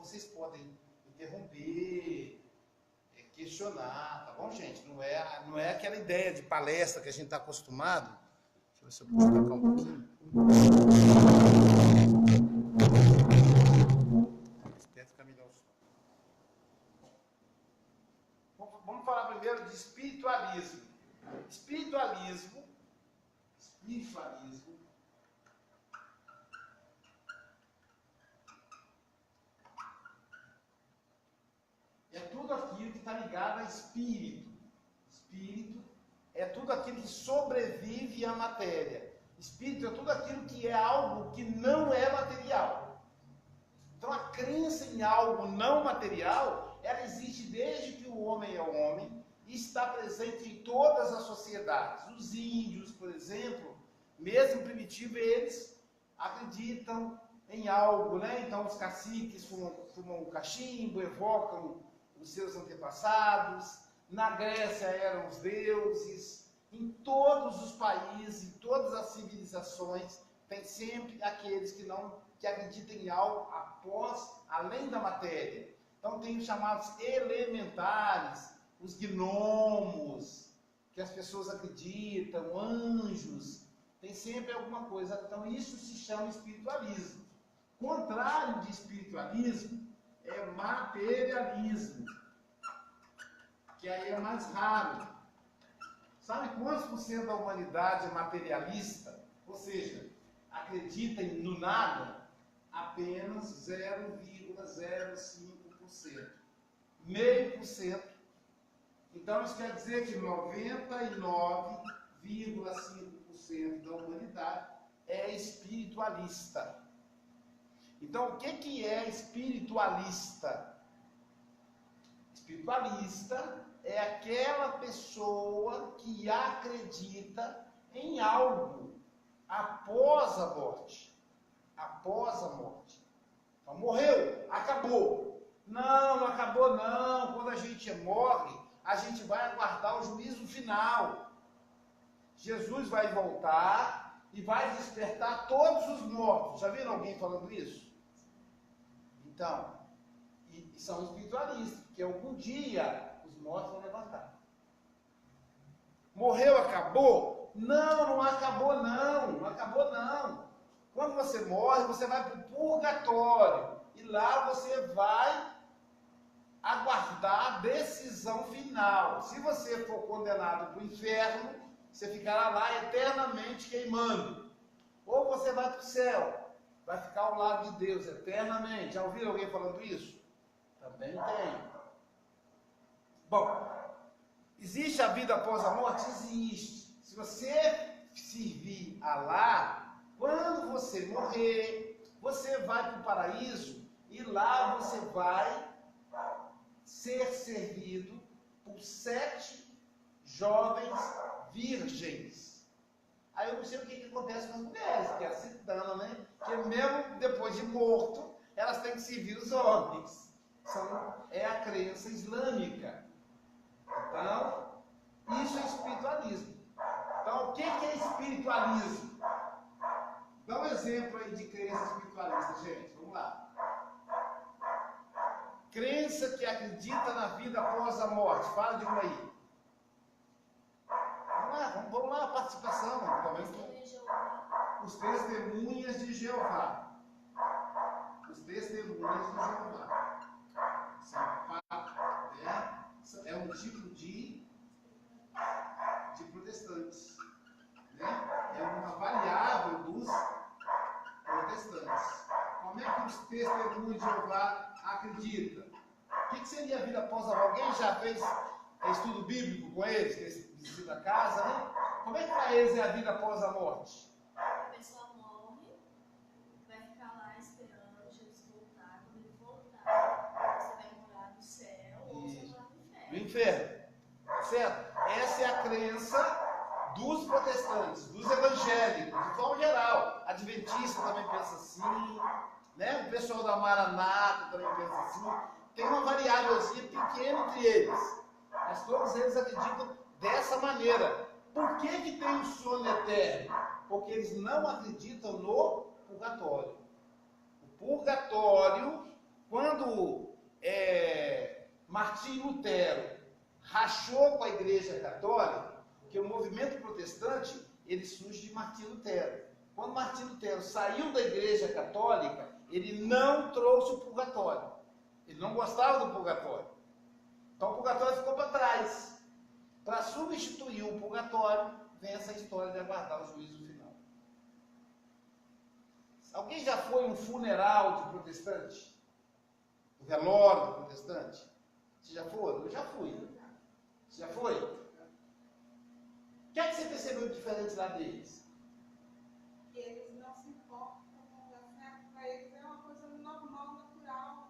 vocês podem interromper, questionar, tá bom, gente? Não é aquela ideia de palestra que a gente está acostumado. Deixa eu ver se eu posso tocar um pouquinho. Espero ficar melhor o som. Vamos falar primeiro de espiritualismo. Espiritualismo é tudo aquilo que está ligado a espírito. Espírito é tudo aquilo que sobrevive à matéria. Espírito é tudo aquilo que é algo que não é material. Então a crença em algo não material, ela existe desde que o homem é homem e está presente em todas as sociedades. Os índios, por exemplo, mesmo primitivo, eles acreditam em algo, né? Então os caciques fumam cachimbo, evocam os seus antepassados. Na Grécia eram os deuses. Em todos os países, em todas as civilizações, tem sempre aqueles que acreditam em algo além da matéria. Então tem os chamados elementares, os gnomos, que as pessoas acreditam, anjos, tem sempre alguma coisa. Então isso se chama espiritualismo. O contrário de espiritualismo é materialismo, que aí é mais raro. Sabe quantos por cento da humanidade é materialista? Ou seja, acredita no nada? Apenas 0,05%. Meio por cento. Então isso quer dizer que 99,5% da humanidade é espiritualista. Então o que é espiritualista? Espiritualista é aquela pessoa que acredita em algo após a morte. Após a morte. Então, morreu, acabou. Não acabou não. Quando a gente morre, a gente vai aguardar o juízo final. Jesus vai voltar e vai despertar todos os mortos. Já viram alguém falando isso? Então, e são espiritualistas, porque algum dia os mortos vão levantar. Morreu, acabou? Não acabou não. Não acabou não. Quando você morre, você vai para o purgatório. E lá você vai aguardar a decisão final. Se você for condenado para o inferno, você ficará lá eternamente queimando. Ou você vai para o céu, vai ficar ao lado de Deus eternamente. Já ouviram alguém falando isso? Também tem. Bom, existe a vida após a morte? Existe. Se você servir a Alá, quando você morrer, você vai para o paraíso e lá você vai ser servido por 7 jovens virgens. Aí eu não sei o que acontece com as mulheres, que é a citana, né? Que mesmo depois de morto, elas têm que servir os homens. É a crença islâmica. Então, isso é espiritualismo. Então, o que é espiritualismo? Dá um exemplo aí de crença espiritualista, gente. Vamos lá. Crença que acredita na vida após a morte. Fala de uma aí. Vamos lá, a participação. Os testemunhas de Jeová. Os testemunhas de Jeová. É um tipo de protestantes. Né? É uma variável dos protestantes. Como é que os testemunhos de Jeová acreditam? O que seria a vida após a morte? Alguém já fez estudo bíblico com eles, que eles visitam a casa, né? Como é que para eles é a vida após a morte? A pessoa morre, vai ficar lá esperando Jesus voltar. Quando ele voltar, você vai morar no céu ou você vai morar no inferno. No inferno. Certo? Essa é a crença dos protestantes, dos evangélicos, de forma geral. Adventista também pensa assim, né? O pessoal da Maranata também pensa assim. Tem uma variávelzinha pequena entre eles, mas todos eles acreditam dessa maneira. Por que tem o sono eterno? Porque eles não acreditam no purgatório. O purgatório, quando Martim Lutero rachou com a Igreja Católica, porque o movimento protestante, ele surge de Martim Lutero. Quando Martim Lutero saiu da Igreja Católica, ele não trouxe o purgatório. Ele não gostava do purgatório. Então o purgatório ficou para trás. Para substituir o purgatório, vem essa história de aguardar o juízo final. Alguém já foi um funeral de protestante? O velório de protestante? Você já foi? Eu já fui. Você já foi? O que é que você percebeu de diferente lá deles? Eles não se importam com assim, para eles é uma coisa normal, natural.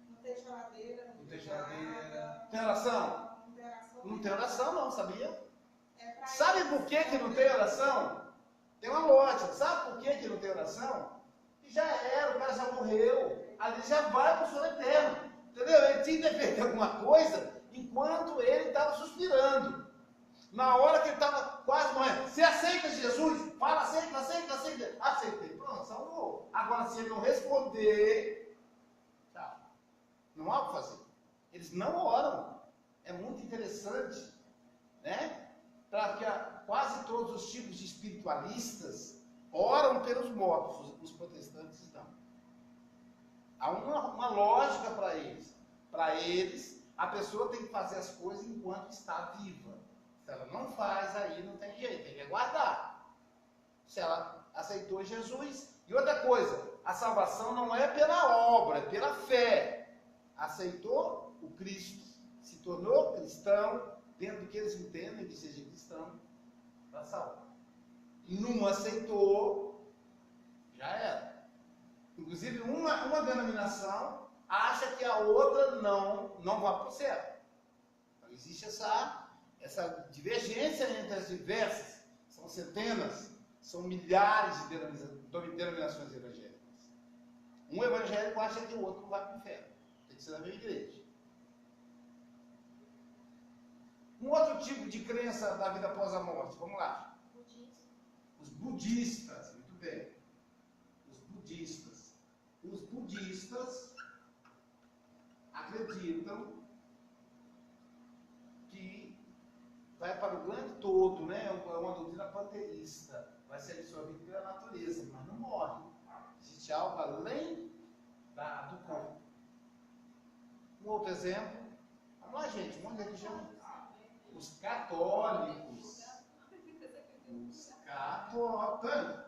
Não tem geladeira, Não tem geladeira. nada. Tem oração? Não tem oração. Não tem oração não, sabia? É pra Sabe eles, por que não tem oração? Tem uma lógica. Sabe por que não tem oração? Que já era, o cara já morreu. Ali já vai para o sono eterno. Entendeu? Ele tinha que defender alguma coisa enquanto ele estava suspirando. Na hora que ele estava quase morrendo. Você aceita Jesus? Fala, aceita. Aceitei. Pronto, salvou. Agora, se ele não responder, tchau. Não há o que fazer. Eles não oram. É muito interessante, né? Para que quase todos os tipos de espiritualistas oram pelos mortos. Os protestantes não. Há uma lógica para eles. Para eles, a pessoa tem que fazer as coisas enquanto está viva. Se ela não faz, aí não tem jeito, tem que aguardar. Se ela aceitou Jesus. E outra coisa, a salvação não é pela obra, é pela fé. Aceitou o Cristo, se tornou cristão, dentro do que eles entendem que seja cristão, está salvo. Não aceitou, já era. Inclusive, uma denominação acha que a outra não vai para o céu. Então, existe essa divergência entre as diversas. São centenas, são milhares de denominações evangélicas. Um evangélico acha que o outro não vai para o inferno. Tem que ser da mesma igreja. Um outro tipo de crença da vida após a morte. Vamos lá. Os budistas. Muito bem. Os budistas acreditam que vai para o grande todo, né? É uma doutrina panteísta. Vai ser absorvido pela natureza, mas não morre. Existe algo além do corpo. Um outro exemplo. Vamos lá, gente. Um monte de religião. Os católicos.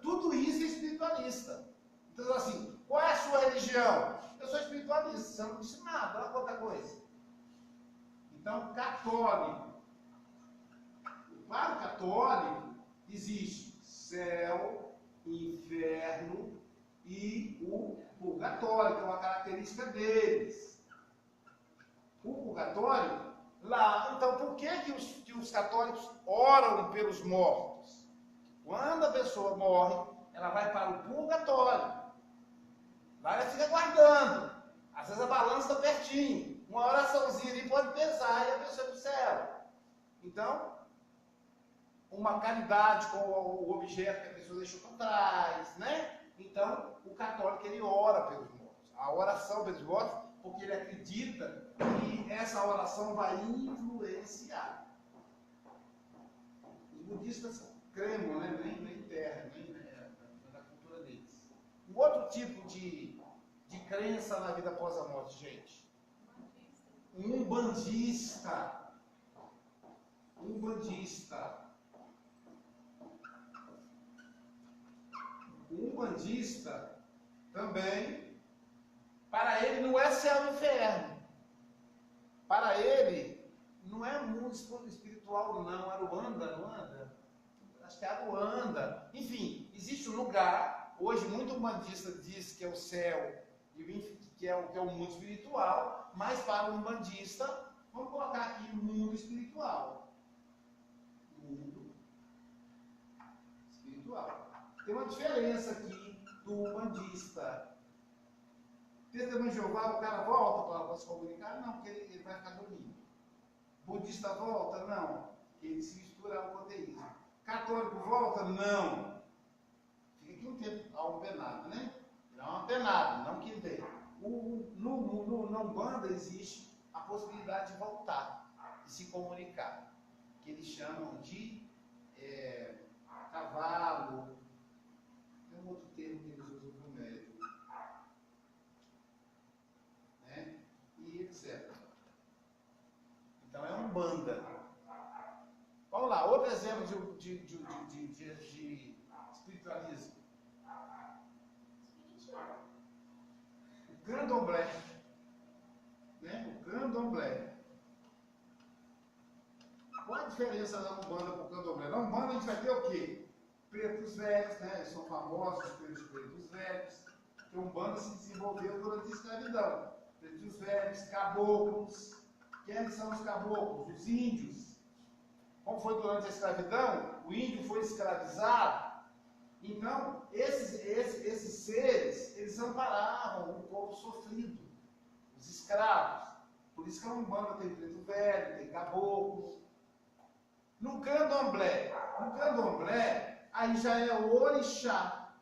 Tudo isso é espiritualista. Então, assim, qual é a sua religião? Eu sou espiritualista, você não disse nada, olha outra coisa. Então, católico. Para o católico, existe céu, inferno e o purgatório, que é uma característica deles. O purgatório, lá, então por que os católicos oram pelos mortos? Quando a pessoa morre, ela vai para o purgatório. Lá ela fica guardando. Às vezes a balança está pertinho. Uma oraçãozinha ali pode pesar e a pessoa é para o céu. Então, uma caridade com o objeto que a pessoa deixou para trás, né? Então, o católico, ele ora pelos mortos. A oração pelos mortos, porque ele acredita que essa oração vai influenciar. Os budistas cremam, né? Nem terra, nem na cultura deles. Um outro tipo de crença na vida após a morte, gente. Um umbandista. O umbandista também, para ele não é céu e inferno. Para ele não é mundo espiritual, não. Aruanda. Acho que é Aruanda. Enfim, existe um lugar. Hoje, muito umbandista diz que é o céu, que é o mundo espiritual, mas para o umbandista, vamos colocar aqui mundo espiritual. Mundo espiritual. Tem uma diferença aqui do umbandista. Testemunho de Jeová, o cara volta para se comunicar? Não, porque ele vai ficar dormindo. Budista volta? Não, ele se mistura ao panteísmo. Católico volta? Não. Fica aqui um tempo ao penado, né? Não é uma penada, não que vem. Na Umbanda existe a possibilidade de voltar, de se comunicar, que eles chamam de cavalo. Tem um outro termo que eles usam para o médico, né? E etc. Então é Umbanda. Vamos lá, outro exemplo de espiritualismo. O Candomblé. Né? O Candomblé. Qual a diferença da Umbanda para o Candomblé? Na Umbanda a gente vai ter o quê? Pretos velhos, né? Eles são famosos pelos pretos velhos. Porque a Umbanda se desenvolveu durante a escravidão. Pretos velhos, caboclos. Quem são os caboclos? Os índios. Como foi durante a escravidão, o índio foi escravizado. Então, esses seres, eles amparavam o povo sofrido, os escravos. Por isso que a Umbanda tem preto velho, tem caboclo. No Candomblé, aí já é orixá.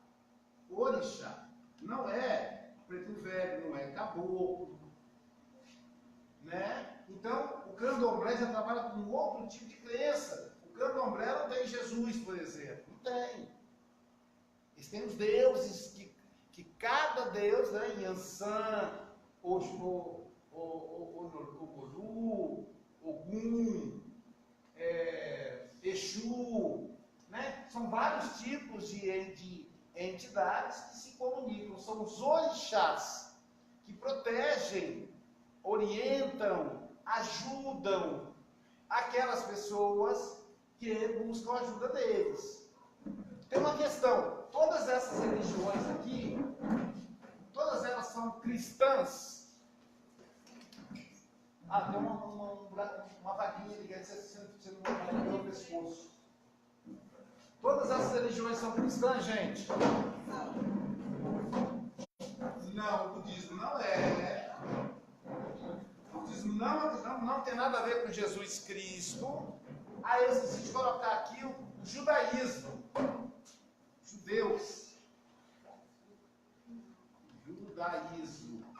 Orixá. Não é preto velho, não é caboclo. Né? Então, o Candomblé já trabalha com outro tipo de crença. O Candomblé não tem Jesus, por exemplo. Não tem. Eles têm os deuses que cada deus, né? Yansan, Oxô, Oguru, Ogum, Exu, né? São vários tipos de entidades que se comunicam. São os orixás que protegem, orientam, ajudam aquelas pessoas que buscam a ajuda deles. Tem uma questão, todas essas religiões aqui, todas elas são cristãs. Tem uma vaguinha ligada, você não vai ver o pescoço. Todas essas religiões são cristãs, gente? Não, o budismo não é. O budismo não tem nada a ver com Jesus Cristo. Aí eu esqueci de colocar aqui o judaísmo. Judeus. Judaísmo.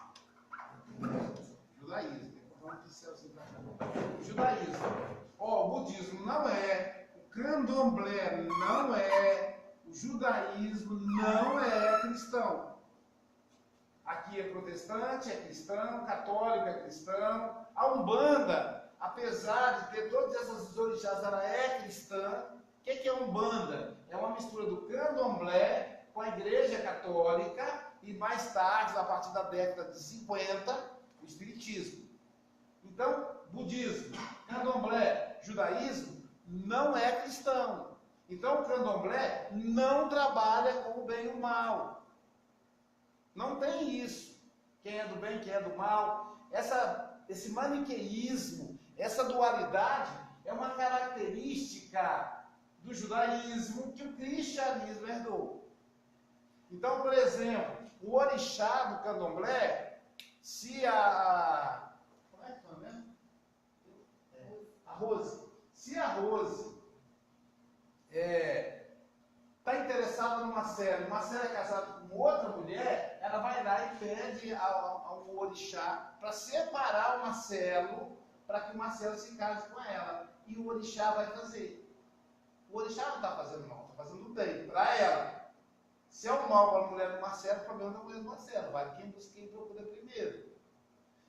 Judaísmo. O budismo não é. O candomblé não é. O judaísmo não é cristão. Aqui é protestante, é cristão, católico é cristão. A Umbanda, apesar de ter todas essas orixás, ela é cristã. O que é Umbanda? É uma mistura do candomblé com a igreja católica e mais tarde, a partir da década de 50, o espiritismo. Então, budismo, candomblé, judaísmo não é cristão. Então, o candomblé não trabalha com o bem e o mal. Não tem isso. Quem é do bem, quem é do mal. Esse maniqueísmo, essa dualidade é uma característica do judaísmo que o cristianismo herdou. Então, por exemplo, o orixá do candomblé, se como é que é mesmo? A Rose. Se a Rose está interessada no Marcelo, o Marcelo é casado com outra mulher, ela vai lá e pede ao orixá para separar o Marcelo, para que o Marcelo se case com ela. E o orixá vai fazer. O orixá não está fazendo mal, está fazendo bem para ela. Se é o mal para a mulher do Marcelo, o problema é da mulher do Marcelo. Vai quem busca, quem procura primeiro.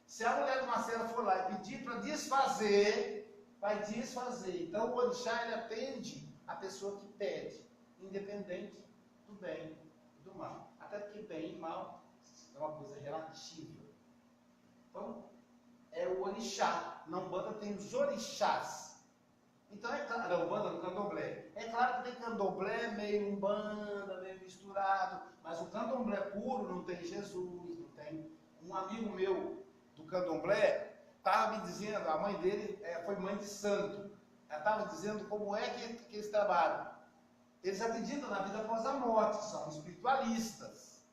Se a mulher do Marcelo for lá e pedir para desfazer, vai desfazer. Então o orixá, ele atende a pessoa que pede, independente do bem e do mal. Até porque bem e mal é uma coisa relativa. Então, é o orixá. Na Umbanda tem os orixás. Então é claro, na Umbanda, no candomblé. É claro que tem candomblé meio Umbanda, meio misturado, mas o candomblé puro não tem Jesus, não tem. Um amigo meu do candomblé estava me dizendo, a mãe dele foi mãe de santo. Ela estava dizendo como é que eles trabalham. Eles acreditam na vida após a morte, são espiritualistas.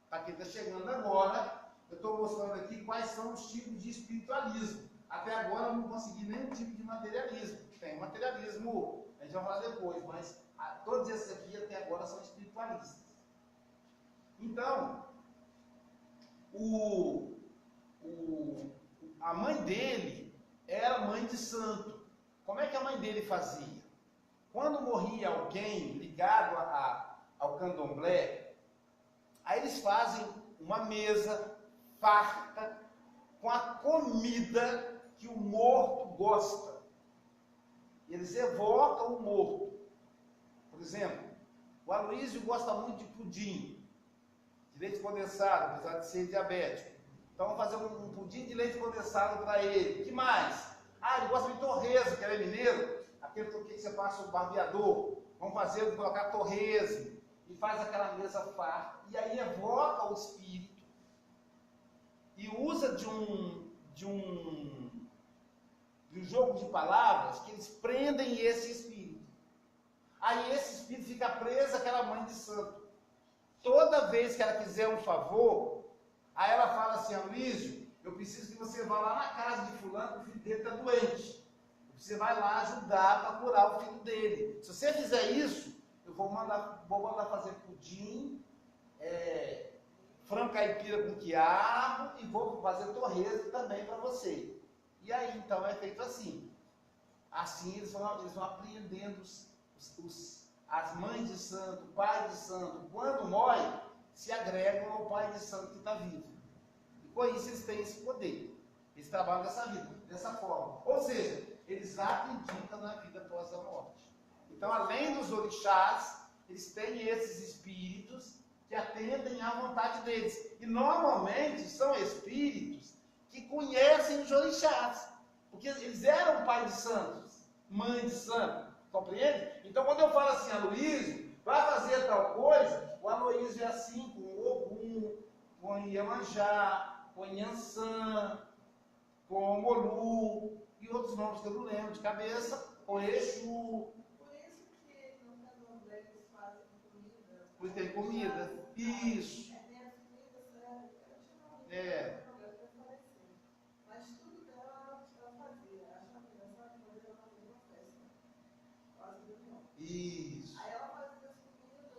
Para quem está chegando agora, eu estou mostrando aqui quais são os tipos de espiritualismo. Até agora eu não consegui nenhum tipo de materialismo. Tem materialismo, a gente vai falar depois, mas todos esses aqui até agora são espiritualistas. Então, o a mãe dele era mãe de santo. Como é que a mãe dele fazia? Quando morria alguém ligado ao candomblé, aí eles fazem uma mesa farta com a comida que o morto gosta. Eles evocam o morto. Por exemplo, o Aloísio gosta muito de pudim, de leite condensado, apesar de ser diabético. Então vamos fazer um pudim de leite condensado para ele. O que mais? Ele gosta de torresmo, que ele é mineiro, aquele que você passa o barbeador. Vamos fazer, colocar torresmo, e faz aquela mesa farta, e aí evoca o espírito, e usa de um jogo de palavras, que eles prendem esse espírito. Aí esse espírito fica preso àquela mãe de santo. Toda vez que ela quiser um favor, aí ela fala assim: Aloísio, eu preciso que você vá lá na casa de fulano, que o filho dele está doente. Você vai lá ajudar para curar o filho dele. Se você fizer isso, eu vou mandar fazer pudim, frango caipira com quiabo, e vou fazer torresmo também para você. E aí, então, é feito assim. Assim eles vão apreendendo as mães de santo, o pai de santo. Quando morre, se agregam ao pai de santo que está vivo. E com isso eles têm esse poder. Eles trabalham dessa forma. Ou seja, eles acreditam na vida após a morte. Então, além dos orixás, eles têm esses espíritos que atendem à vontade deles. E normalmente são espíritos que conhecem os orixás. Porque eles eram pai de santos, mãe de santo. Compreende? Então, quando eu falo assim, Aloísio, vai fazer tal coisa, o Aloísio é assim, com o Ogum, com o Iemanjá, com o Nhansã, com o Molu, e outros nomes que eu não lembro de cabeça, com Exu. Por isso que no candomblé eles fazem comida. Por ter comida. Isso. Tem as comidas, sério. É. Mas tudo dela ela fazia. Acho que ela fazia uma festa. Quase do irmão. Isso. Aí ela fazia as comidas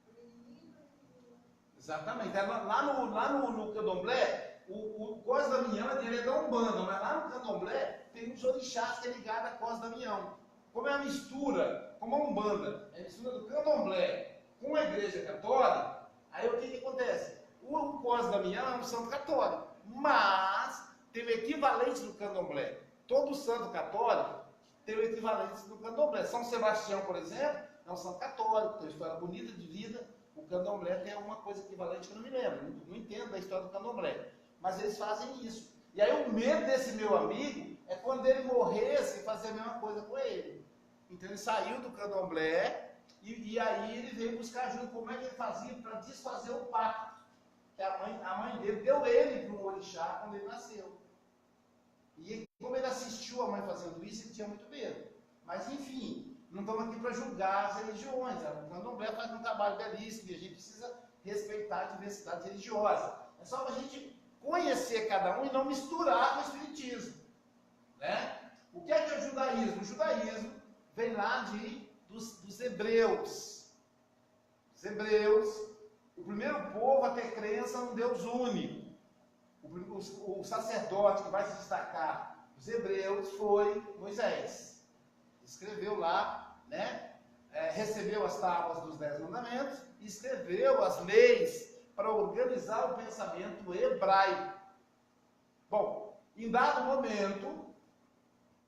pro menino e... Exatamente. Lá no candomblé, o Cos Damião dele é da Umbanda, mas lá no candomblé tem uns orixás que é ligado a Cos Damião. Como é uma mistura, como a Umbanda, é a mistura do candomblé com a igreja católica, aí o que acontece? O Cos Damião é um santo católico, mas tem o equivalente do candomblé. Todo santo católico tem o equivalente do candomblé. São Sebastião, por exemplo, é um santo católico, tem uma história bonita de vida. O candomblé tem alguma coisa equivalente que eu não me lembro, não entendo da história do candomblé. Mas eles fazem isso. E aí o medo desse meu amigo é quando ele morresse fazer a mesma coisa com ele. Então ele saiu do candomblé e aí ele veio buscar ajuda. Como é que ele fazia para desfazer o pacto que a mãe dele deu ele para um orixá quando ele nasceu. E como ele assistiu a mãe fazendo isso, ele tinha muito medo. Mas enfim, não estamos aqui para julgar as religiões. O candomblé faz um trabalho belíssimo e a gente precisa respeitar a diversidade religiosa. É só para a gente conhecer cada um e não misturar com o espiritismo, né? O que é o judaísmo? O judaísmo vem lá dos hebreus. Os hebreus, o primeiro povo a ter crença num Deus único. O sacerdote que vai se destacar dos hebreus foi Moisés. Escreveu lá, né? Recebeu as tábuas dos 10 mandamentos, escreveu as leis para organizar o pensamento hebraico. Bom, em dado momento,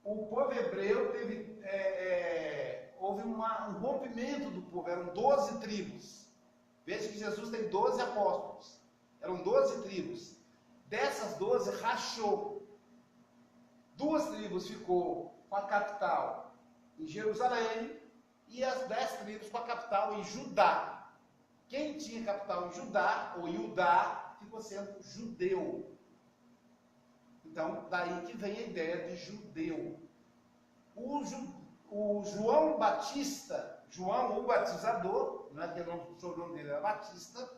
o povo hebreu houve um rompimento do povo, eram 12 tribos. Veja que Jesus tem 12 apóstolos, eram 12 tribos. Dessas 12 rachou. 2 tribos ficou com a capital em Jerusalém e as 10 tribos com a capital em Judá. Quem tinha capital em Judá, ou Judá, ficou sendo judeu. Então, daí que vem a ideia de judeu. O João Batista, João o Batizador, não é que o sobrenome dele era Batista,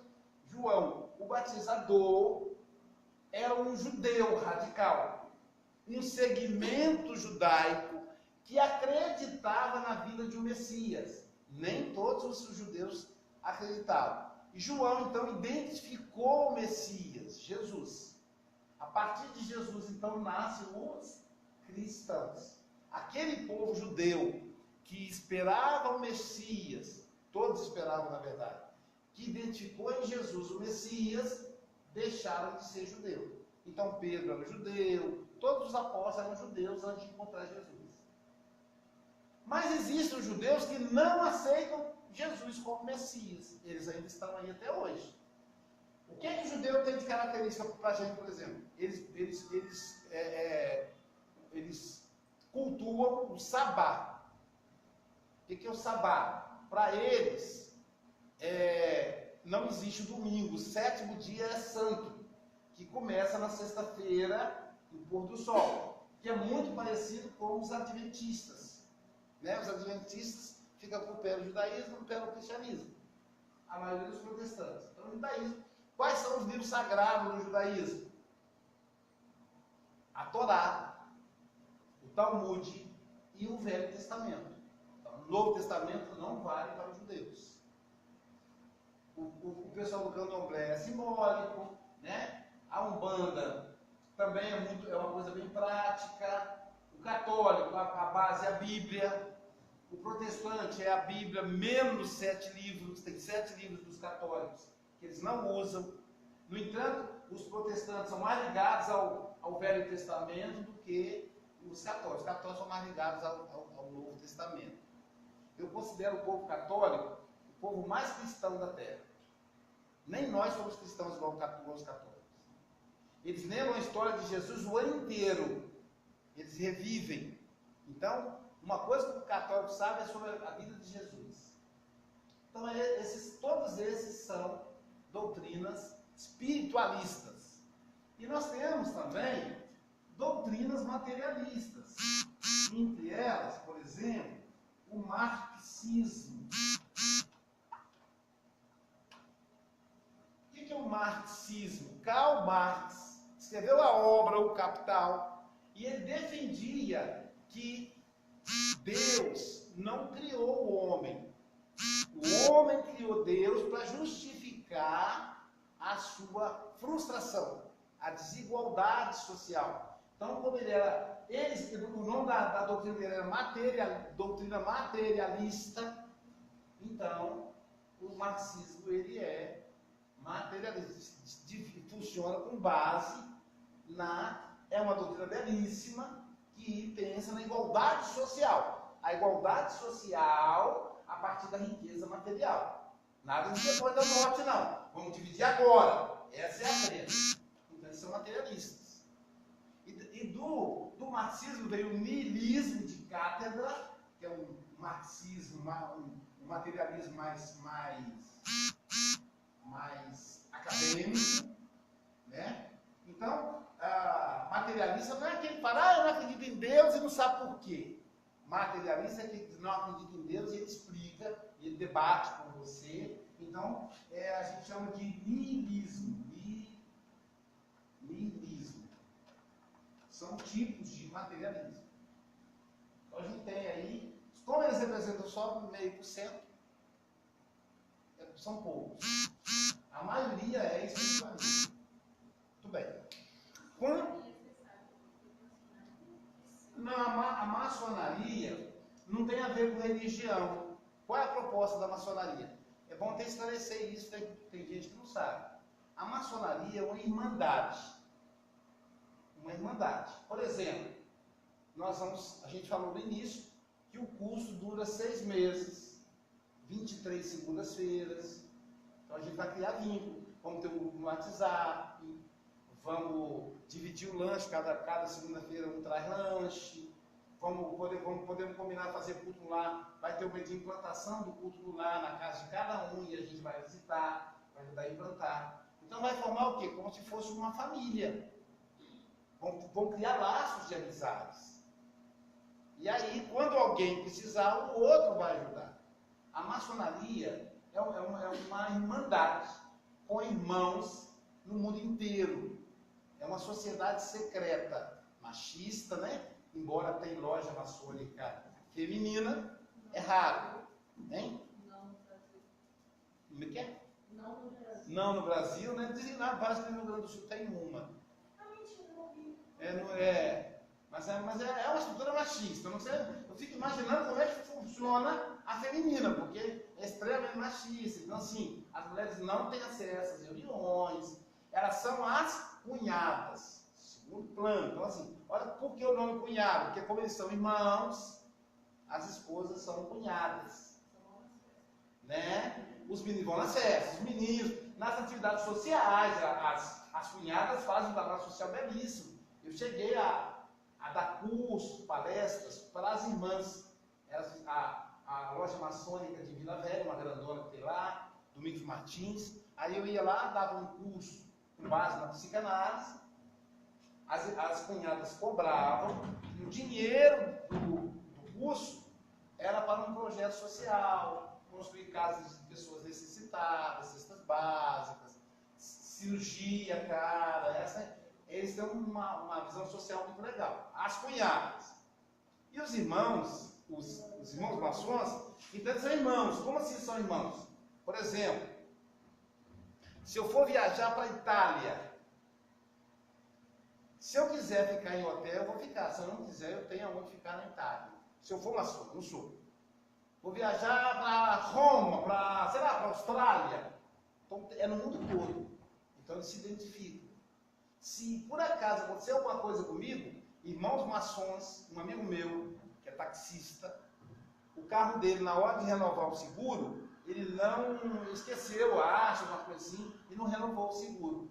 João o Batizador era um judeu radical, um segmento judaico que acreditava na vinda de um Messias. Nem todos os judeus acreditavam. E João, então, identificou o Messias, Jesus. partir de Jesus, então, nascem os cristãos. Aquele povo judeu que esperava o Messias, todos esperavam, na verdade, que identificou em Jesus o Messias, deixaram de ser judeu. Então, Pedro era judeu, todos os apóstolos eram judeus antes de encontrar Jesus. Mas existem os judeus que não aceitam Jesus como Messias. Eles ainda estão aí até hoje. O que é que o judeu tem de característica para a gente, por exemplo? Eles cultuam o sabá. O que é o sabá? Para eles, não existe o domingo. O sétimo dia é santo, que começa na sexta-feira, no pôr do sol, que é muito parecido com os adventistas. Né? Os adventistas ficam com o pé do judaísmo e o pé do cristianismo. A maioria dos protestantes. Então, o judaísmo. Quais são os livros sagrados do judaísmo? A Torá, o Talmud e o Velho Testamento. Então, o Novo Testamento não vale para os judeus. O pessoal do candomblé é simbólico, né? A Umbanda também é uma coisa bem prática. O católico, a base é a Bíblia. O protestante é a Bíblia menos 7 livros. Tem 7 livros dos católicos que eles não usam. No entanto, os protestantes são mais ligados ao Velho Testamento do que os católicos. Os católicos são mais ligados ao Novo Testamento. Eu considero o povo católico o povo mais cristão da Terra. Nem nós somos cristãos igual os católicos. Eles lembram a história de Jesus o ano inteiro. Eles revivem. Então, uma coisa que o católico sabe é sobre a vida de Jesus. Então, todos esses são doutrinas espiritualistas. E nós temos também doutrinas materialistas. Entre elas, por exemplo, o marxismo. O que é o marxismo? Karl Marx escreveu a obra O Capital e ele defendia que Deus não criou o homem. O homem criou Deus para justificar a sua frustração, a desigualdade social. Então, como o nome da doutrina dele era doutrina materialista, então o marxismo ele é materialista, funciona com base é uma doutrina belíssima que pensa na igualdade social. A igualdade social a partir da riqueza material. Nada de depois da morte, não. Vamos dividir agora. Essa é a treta. Então, eles são materialistas. E do marxismo veio o niilismo de cátedra, que é um marxismo, um materialismo mais acadêmico, né? Então, materialista não é aquele que fala, eu não acredito em Deus e não sabe por quê. Materialista é aquele que não acredita em Deus e ele explica, ele debate com você. Então, a gente chama de niilismo. Niilismo. São tipos de materialismo. Então, a gente tem aí, como eles representam só 0,5%, são poucos. A maioria é espiritualista. Muito bem. A maçonaria não tem a ver com religião. Qual é a proposta da maçonaria? É bom até esclarecer isso, tem gente que não sabe. A maçonaria é uma irmandade. Uma irmandade. Por exemplo, a gente falou no início que o curso dura 6 meses, 23 segundas-feiras. Então a gente vai criar vínculo. Vamos ter um grupo no WhatsApp. Vamos dividir o lanche, cada segunda-feira um traz lanche. Podemos combinar fazer culto lá. Vai ter uma de implantação do culto lá na casa de cada um e a gente vai visitar, vai ajudar a implantar. Então vai formar o quê? Como se fosse uma família. Vão criar laços de amizades. E aí, quando alguém precisar, o outro vai ajudar. A maçonaria é uma irmandade com irmãos no mundo inteiro. É uma sociedade secreta, machista, né? Embora tenha loja maçônica feminina, é raro. Hein? Não no Brasil. Como é que é? Não no Brasil. Não no Brasil, né? Dizem lá, parece que no Rio Grande do Sul tem uma. Ah, mentira. Mas é uma estrutura machista. Eu fico imaginando como é que funciona a feminina, porque é extremamente machista. Então, assim, as mulheres não têm acesso às reuniões, elas são as cunhadas, segundo plano. Então, assim, olha por que o nome cunhado? Porque como eles são irmãos, as esposas são cunhadas, né? Os meninos vão nas festas, os meninos, nas atividades sociais, as cunhadas fazem um trabalho social belíssimo. Eu cheguei a dar cursos, palestras para as irmãs. A loja maçônica de Vila Velha, uma grandona que tem lá, Domingos Martins. Aí eu ia lá, dava um curso com base na psicanálise. As cunhadas cobravam, e o dinheiro do curso era para um projeto social, construir casas de pessoas necessitadas, cestas básicas, cirurgia, eles têm uma visão social muito legal. As cunhadas. E os irmãos, os irmãos maçons, então eles são irmãos. Como assim são irmãos? Por exemplo, se eu for viajar para a Itália, se eu quiser ficar em hotel, eu vou ficar. Se eu não quiser, eu tenho aonde ficar na Itália. Se eu for maçom, não sou. Vou viajar para Roma, para a Austrália. Então, é no mundo todo. Então, eles se identificam. Se por acaso acontecer alguma coisa comigo, irmãos maçons, um amigo meu, que é taxista, o carro dele, na hora de renovar o seguro, ele não esqueceu, acha, uma coisa assim, e não renovou o seguro.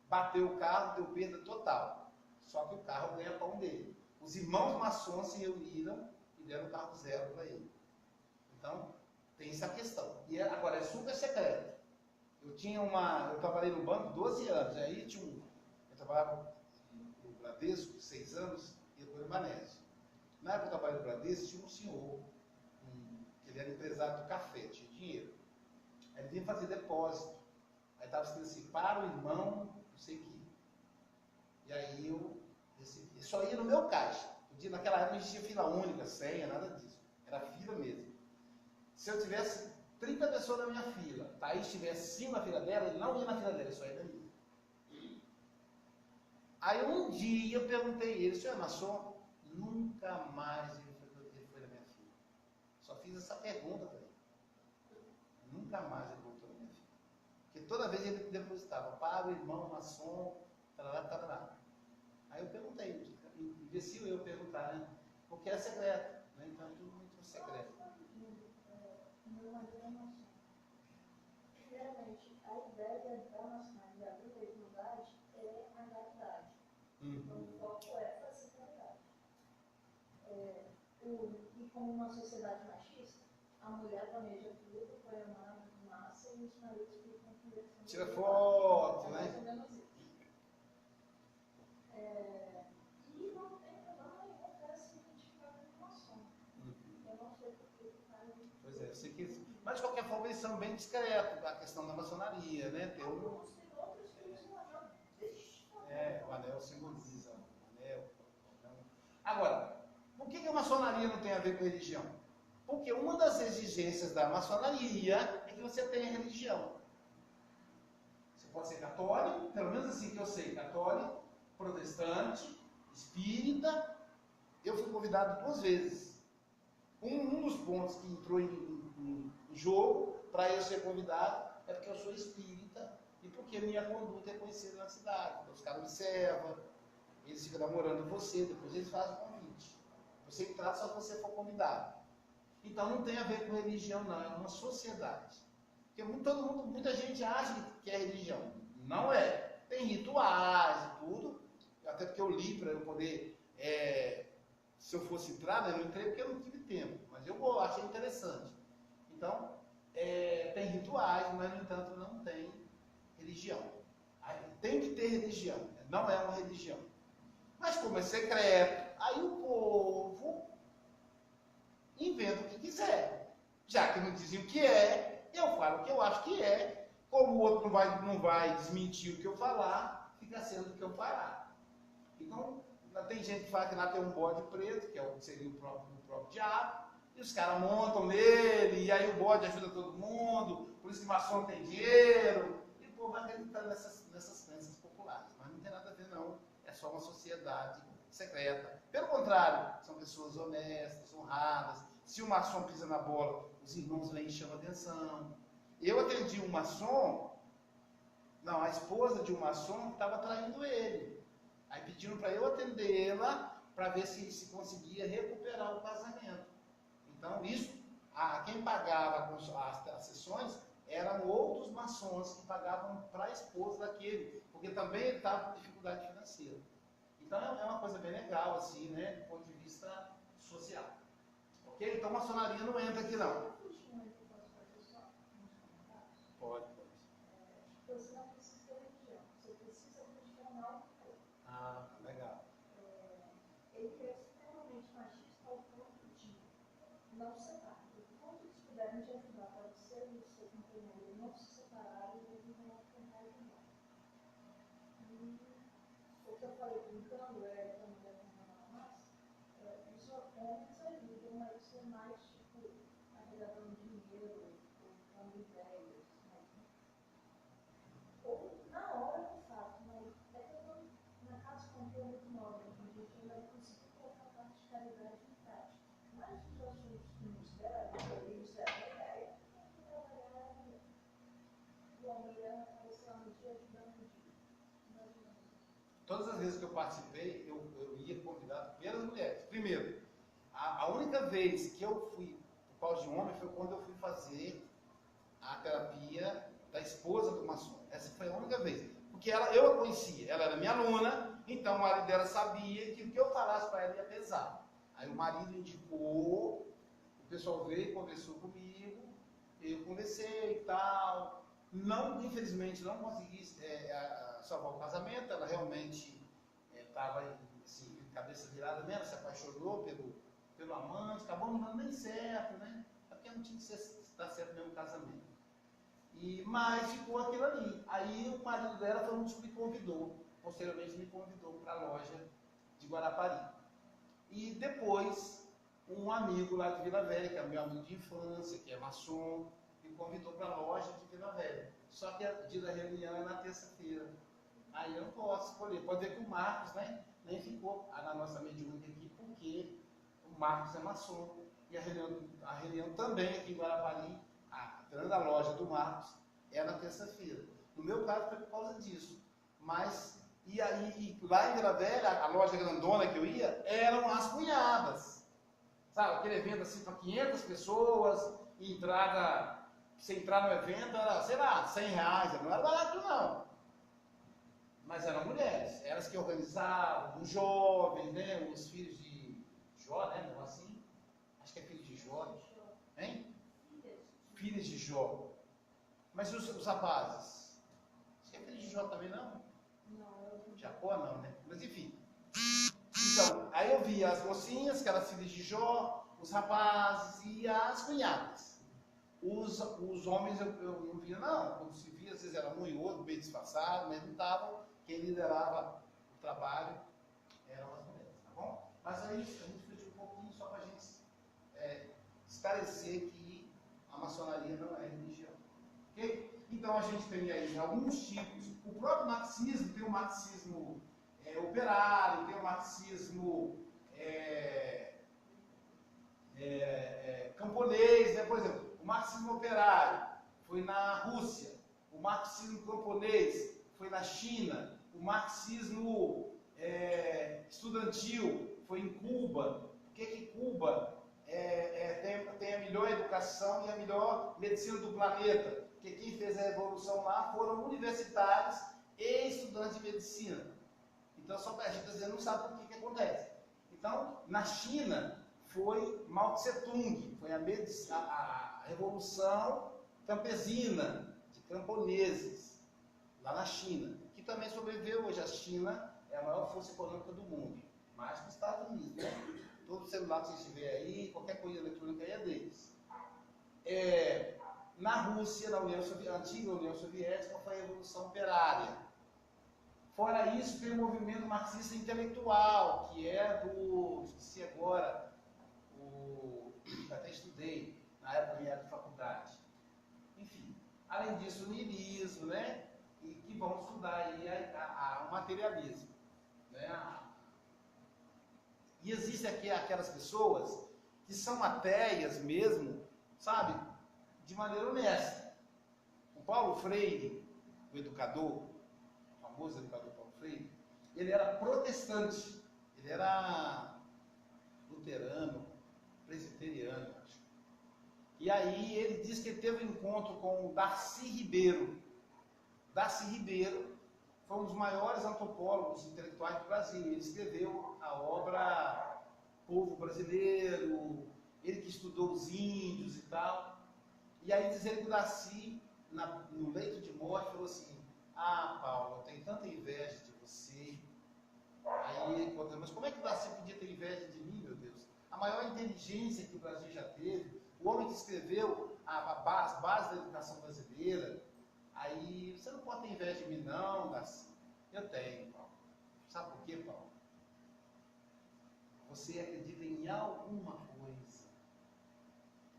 Bateu o carro, deu perda total. Só que o carro ganha pão dele. Os irmãos maçons se reuniram e deram o carro zero para ele. Então, tem essa questão. E agora, é super secreto. Eu trabalhei no banco 12 anos, aí eu trabalhava no Bradesco 6 anos e depois no Banésio. Na época que eu trabalhei no Bradesco, tinha um senhor, ele era empresário do café, tinha dinheiro. Aí ele vinha fazer depósito. Aí estava escrito assim, para o irmão, não sei o que. E aí eu recebi. Só ia no meu caixa. Naquela época não existia fila única, senha, nada disso. Era fila mesmo. Se eu tivesse 30 pessoas na minha fila, Thaís estivesse 5 na fila dela, ele não ia na fila dela, ele só ia na minha. Aí um dia eu perguntei a ele, senhor é maçom? Nunca mais ele foi na minha fila. Só fiz essa pergunta para ele. Nunca mais ele voltou na minha fila. Porque toda vez ele depositava para o irmão maçom, tarará. Aí eu perguntei, imbecil eu perguntar, né? Porque é secreto, né? Então é tudo muito secreto. Meu marido é maçom. Primeiramente, a ideia da maçonaria da igualdade é a igualdade. Então, o foco é a sexualidade. E como uma sociedade machista, a mulher planeja tudo, põe a mão na massa e os maridos ficam conversando. Tira foto, né? Mais ou menos isso. E não tem problema nenhum o cara se identificar como maçom. Eu não sei porque o cara. Pois é, eu sei que. Mas de qualquer forma eles são bem discretos, a questão da maçonaria, né? Tem Alguns tem outros que eles não acham. o anel simboliza o anel. Agora, por que a maçonaria não tem a ver com religião? Porque uma das exigências da maçonaria é que você tenha religião. Você pode ser católico, pelo menos assim que eu sei, católico, protestante, espírita. Eu fui convidado 2 vezes. Um dos pontos que entrou em jogo para eu ser convidado é porque eu sou espírita e porque minha conduta é conhecida na cidade. Os caras observam, eles ficam namorando você, depois eles fazem o convite. Você entrar só se você for convidado. Então não tem a ver com religião, não, é uma sociedade. Porque muita gente acha que é religião. Não é. Tem rituais e tudo, até porque eu li para eu poder, se eu fosse entrar, né, eu não entrei porque eu não tive tempo, mas eu achei interessante. Então, tem rituais, mas no entanto não tem religião. Aí, tem que ter religião, não é uma religião. Mas como é secreto, aí o povo inventa o que quiser. Já que não dizem o que é, eu falo o que eu acho que é. Como o outro não vai desmentir o que eu falar, fica sendo o que eu falar. Então, tem gente que fala que lá tem um bode preto, que seria o próprio diabo, e os caras montam nele, e aí o bode ajuda todo mundo, por isso que maçom tem dinheiro, e o povo vai acreditando nessas crenças populares. Mas não tem nada a ver não, é só só uma sociedade secreta. Pelo contrário, são pessoas honestas, honradas. Se o maçom pisa na bola, os irmãos vêm e chamam atenção. Eu atendi um maçom, não, a esposa de um maçom estava traindo ele. Aí pediram para eu atendê-la para ver se conseguia recuperar o casamento. Então, isso, quem pagava as sessões eram outros maçons que pagavam para a esposa daquele, porque também ele estava com dificuldade financeira. Então, é uma coisa bem legal, assim, né, do ponto de vista social. Ok? Então, maçonaria não entra aqui, não. Pode. Você não precisa ter religião, você precisa acreditar em algo. Legal. Ele é extremamente machista ao ponto de não separar. Quando eles puderem te ajudar para você e o seu companheiro não se separarem, eles vão tentar ajudar. E o que eu falei brincando é que a mulher não mais, os homens ajudam, mas isso é mais tipo arrecadando dinheiro, ou dando ideias, né? Ou na hora de fato, mas é que eu não, na casa como eu muito nova, a gente ainda não conseguiu colocar a parte de caridade em prática. Mas os assuntos que nos deram, eles deram a ideia, tem que trabalhar a mulher. E a mulher apareceu no dia ajudando o dia. Todas as vezes que eu participei, eu ia convidado pelas mulheres. Primeiro, a única vez que eu fui por causa de um homem foi quando eu fui fazer a terapia da esposa do maçom. Essa foi a única vez. Porque eu a conhecia, ela era minha aluna, então o marido dela sabia que o que eu falasse para ela ia pesar. Aí o marido indicou, o pessoal veio e conversou comigo, eu conversei e tal. Não, infelizmente, não consegui salvar o casamento, ela realmente estava assim, cabeça virada mesmo, se apaixonou pelo amante, acabou não dando nem certo, né? Porque não tinha que dar certo mesmo o casamento. Mas ficou aquilo ali. Aí o marido dela foi um dos que me convidou, posteriormente me convidou para a loja de Guarapari. E depois, um amigo lá de Vila Velha, que é meu amigo de infância, que é maçom, me convidou para a loja de Vila Velha. Só que o dia da reunião é na terça-feira. Aí eu não posso escolher. Pode ver que o Marcos, né, nem ficou na nossa mediúnica aqui, porque o Marcos é maçom. E a reunião também aqui em Guarapari, a grande loja do Marcos, é na terça-feira. No meu caso foi por causa disso. Mas, e aí, lá em Vila Velha, a loja grandona que eu ia, eram as cunhadas. Sabe, aquele evento assim para 500 pessoas, entrada, você entrar no evento era, sei lá, R$100, não era barato não. Mas eram mulheres, elas que organizavam, os jovens, né, os filhos de Jó, né, não assim? Acho que é filho de Jó, hein? Filhos de Jó. Mas os rapazes? Acho que é filho de Jó também não? Não. Jacó não, né? Mas enfim. Então, aí eu via as mocinhas, que eram filhas de Jó, os rapazes e as cunhadas. Os homens eu não via, não. Quando se via, às vezes era um e outro, bem disfarçado, mas não estavam. Quem liderava o trabalho eram as mulheres, tá bom? Mas aí a gente discutiu um pouquinho só para a gente esclarecer que a maçonaria não é religião. Ok? Então a gente tem aí alguns tipos. O próprio marxismo tem o marxismo operário, tem o marxismo camponês, né? Por exemplo, o marxismo operário foi na Rússia, o marxismo camponês foi na China, o marxismo estudantil foi em Cuba. Por que Cuba tem a melhor educação e a melhor medicina do planeta? Porque quem fez a revolução lá foram universitários e estudantes de medicina. Então, só para a gente dizer, não sabe o que acontece. Então, na China, foi Mao Tse Tung, foi a revolução campesina, de camponeses, lá na China, que também sobreviveu hoje. A China é a maior força econômica do mundo, mais que os Estados Unidos, né? Todo celular que você tiver aí, qualquer coisa eletrônica aí é deles. Na Rússia, na antiga União Soviética, foi a Revolução Operária. Fora isso, tem o movimento marxista intelectual, que é esqueci agora, até estudei na época minha de faculdade. Enfim, além disso, o niilismo, né? E que vão estudar aí o materialismo. né? E existem aqui aquelas pessoas que são ateias mesmo, sabe? De maneira honesta. O Paulo Freire, o educador, o famoso educador Paulo Freire, ele era protestante, ele era luterano, presbiteriano, acho. E aí ele diz que ele teve um encontro com o Darcy Ribeiro. Darcy Ribeiro foi um dos maiores antropólogos intelectuais do Brasil. Ele escreveu a obra Povo Brasileiro, ele que estudou os índios e tal. E aí diz ele que o Darcy, no leito de morte, falou assim: ah, Paulo, eu tenho tanta inveja de você. Aí ele conta, mas como é que o Darcy podia ter inveja de mim, meu Deus? A maior inteligência que o Brasil já teve, o homem que escreveu as bases da educação brasileira. Aí, você não pode ter inveja de mim não, Darcy. Eu tenho, Paulo. Sabe por quê, Paulo? Você acredita em alguma coisa.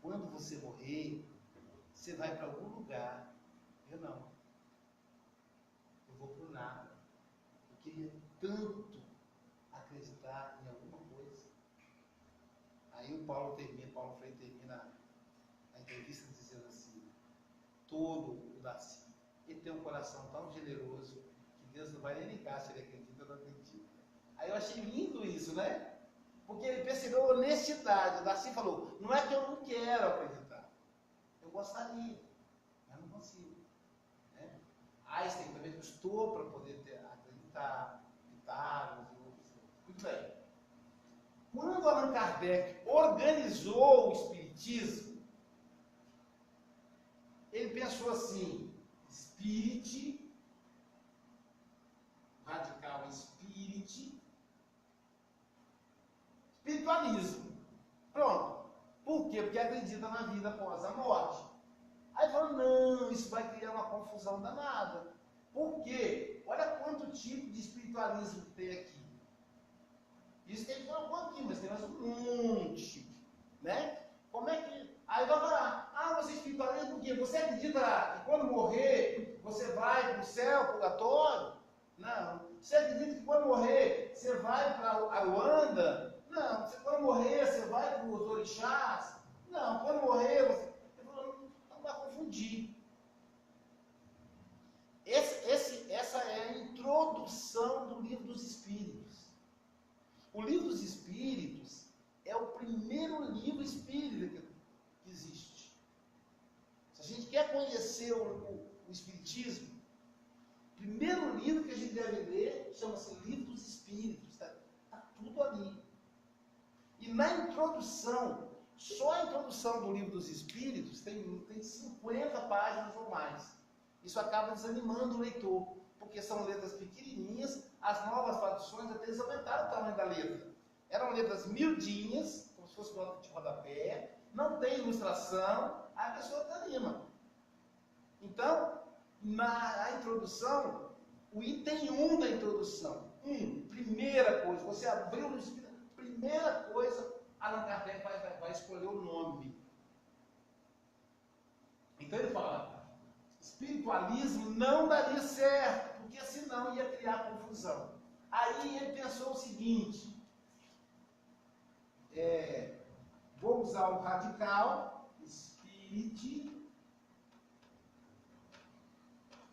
Quando você morrer, você vai para algum lugar. Eu não. Eu vou para o nada. Eu queria tanto acreditar em alguma coisa. Aí o Paulo Freire termina a entrevista dizendo assim: todo o Darcy, ele tem um coração tão generoso que Deus não vai nem ligar se ele acredita ou não acredita. Aí eu achei lindo isso, né? Porque ele percebeu a honestidade. O Darcy falou: não é que eu não quero acreditar, eu gostaria, mas não consigo. Né? Einstein também custou para poder acreditar, Pitágoras e outros. Muito bem. Quando Allan Kardec organizou o Espiritismo, ele pensou assim: Spirit, radical Spirit, espiritualismo. Pronto. Por quê? Porque acredita na vida após a morte. Aí falou: não, isso vai criar uma confusão danada. Por quê? Olha quanto tipo de espiritualismo tem aqui. Isso que ele falou aqui, mas tem mais um monte. Né? Como é que... Aí vai falar: ah, você é espiritualista por quê? Você acredita que quando morrer você vai para o céu, purgatório? Não. Você acredita que quando morrer você vai para a Ruanda? Não. Quando morrer você vai para os orixás? Não. Quando morrer você... Ele falou: não vai confundir. Essa é a introdução do Livro dos Espíritos. O Livro dos Espíritos é o primeiro livro espírita que existe. Se a gente quer conhecer o Espiritismo, o primeiro livro que a gente deve ler chama-se Livro dos Espíritos. Está tudo ali. E na introdução, só a introdução do Livro dos Espíritos tem 50 páginas ou mais. Isso acaba desanimando o leitor, porque são letras pequenininhas. As novas traduções até eles aumentaram o tamanho da letra. Eram letras miudinhas, como se fosse nota de rodapé, não tem ilustração, aí a pessoa desanima. Então, na introdução, o item 1 da introdução, primeira coisa, você abriu no Espírito, primeira coisa, Allan Kardec vai escolher o nome. Então ele fala: espiritualismo não daria certo, porque senão ia criar confusão. Aí ele pensou o seguinte: vou usar o radical, spirit,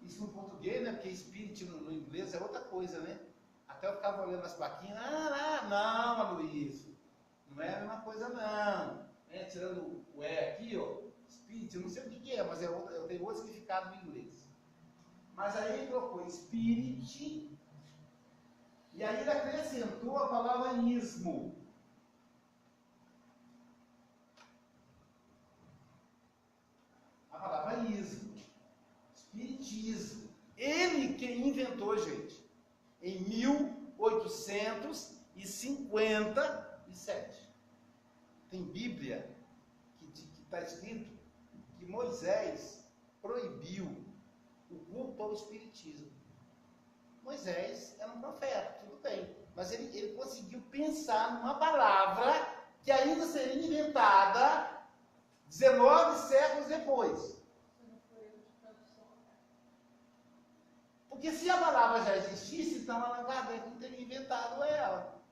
isso no português, né? Porque spirit no inglês é outra coisa, né? Até eu ficava olhando as plaquinhas: não, Aloysio, não é a mesma coisa não. Tirando o E aqui, ó, spirit, eu não sei o que é, mas eu tenho outro significado no inglês. Mas aí ele colocou spirit, e aí ele acrescentou a palavra ismo. A palavra ismo, espiritismo. Ele que inventou, gente, em 1857. Tem Bíblia que está escrito que Moisés proibiu o culto ao espiritismo. Moisés era um profeta, tudo bem, mas ele conseguiu pensar numa palavra que ainda seria inventada 19 séculos depois. Porque Porque se a palavra já existisse, então Allan Kardec não teria inventado ela.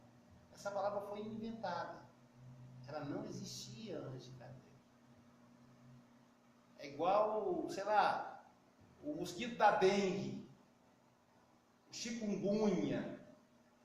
Essa palavra foi inventada. Ela não existia antes de Kardec. É igual, sei lá, o mosquito da dengue, o chikungunya.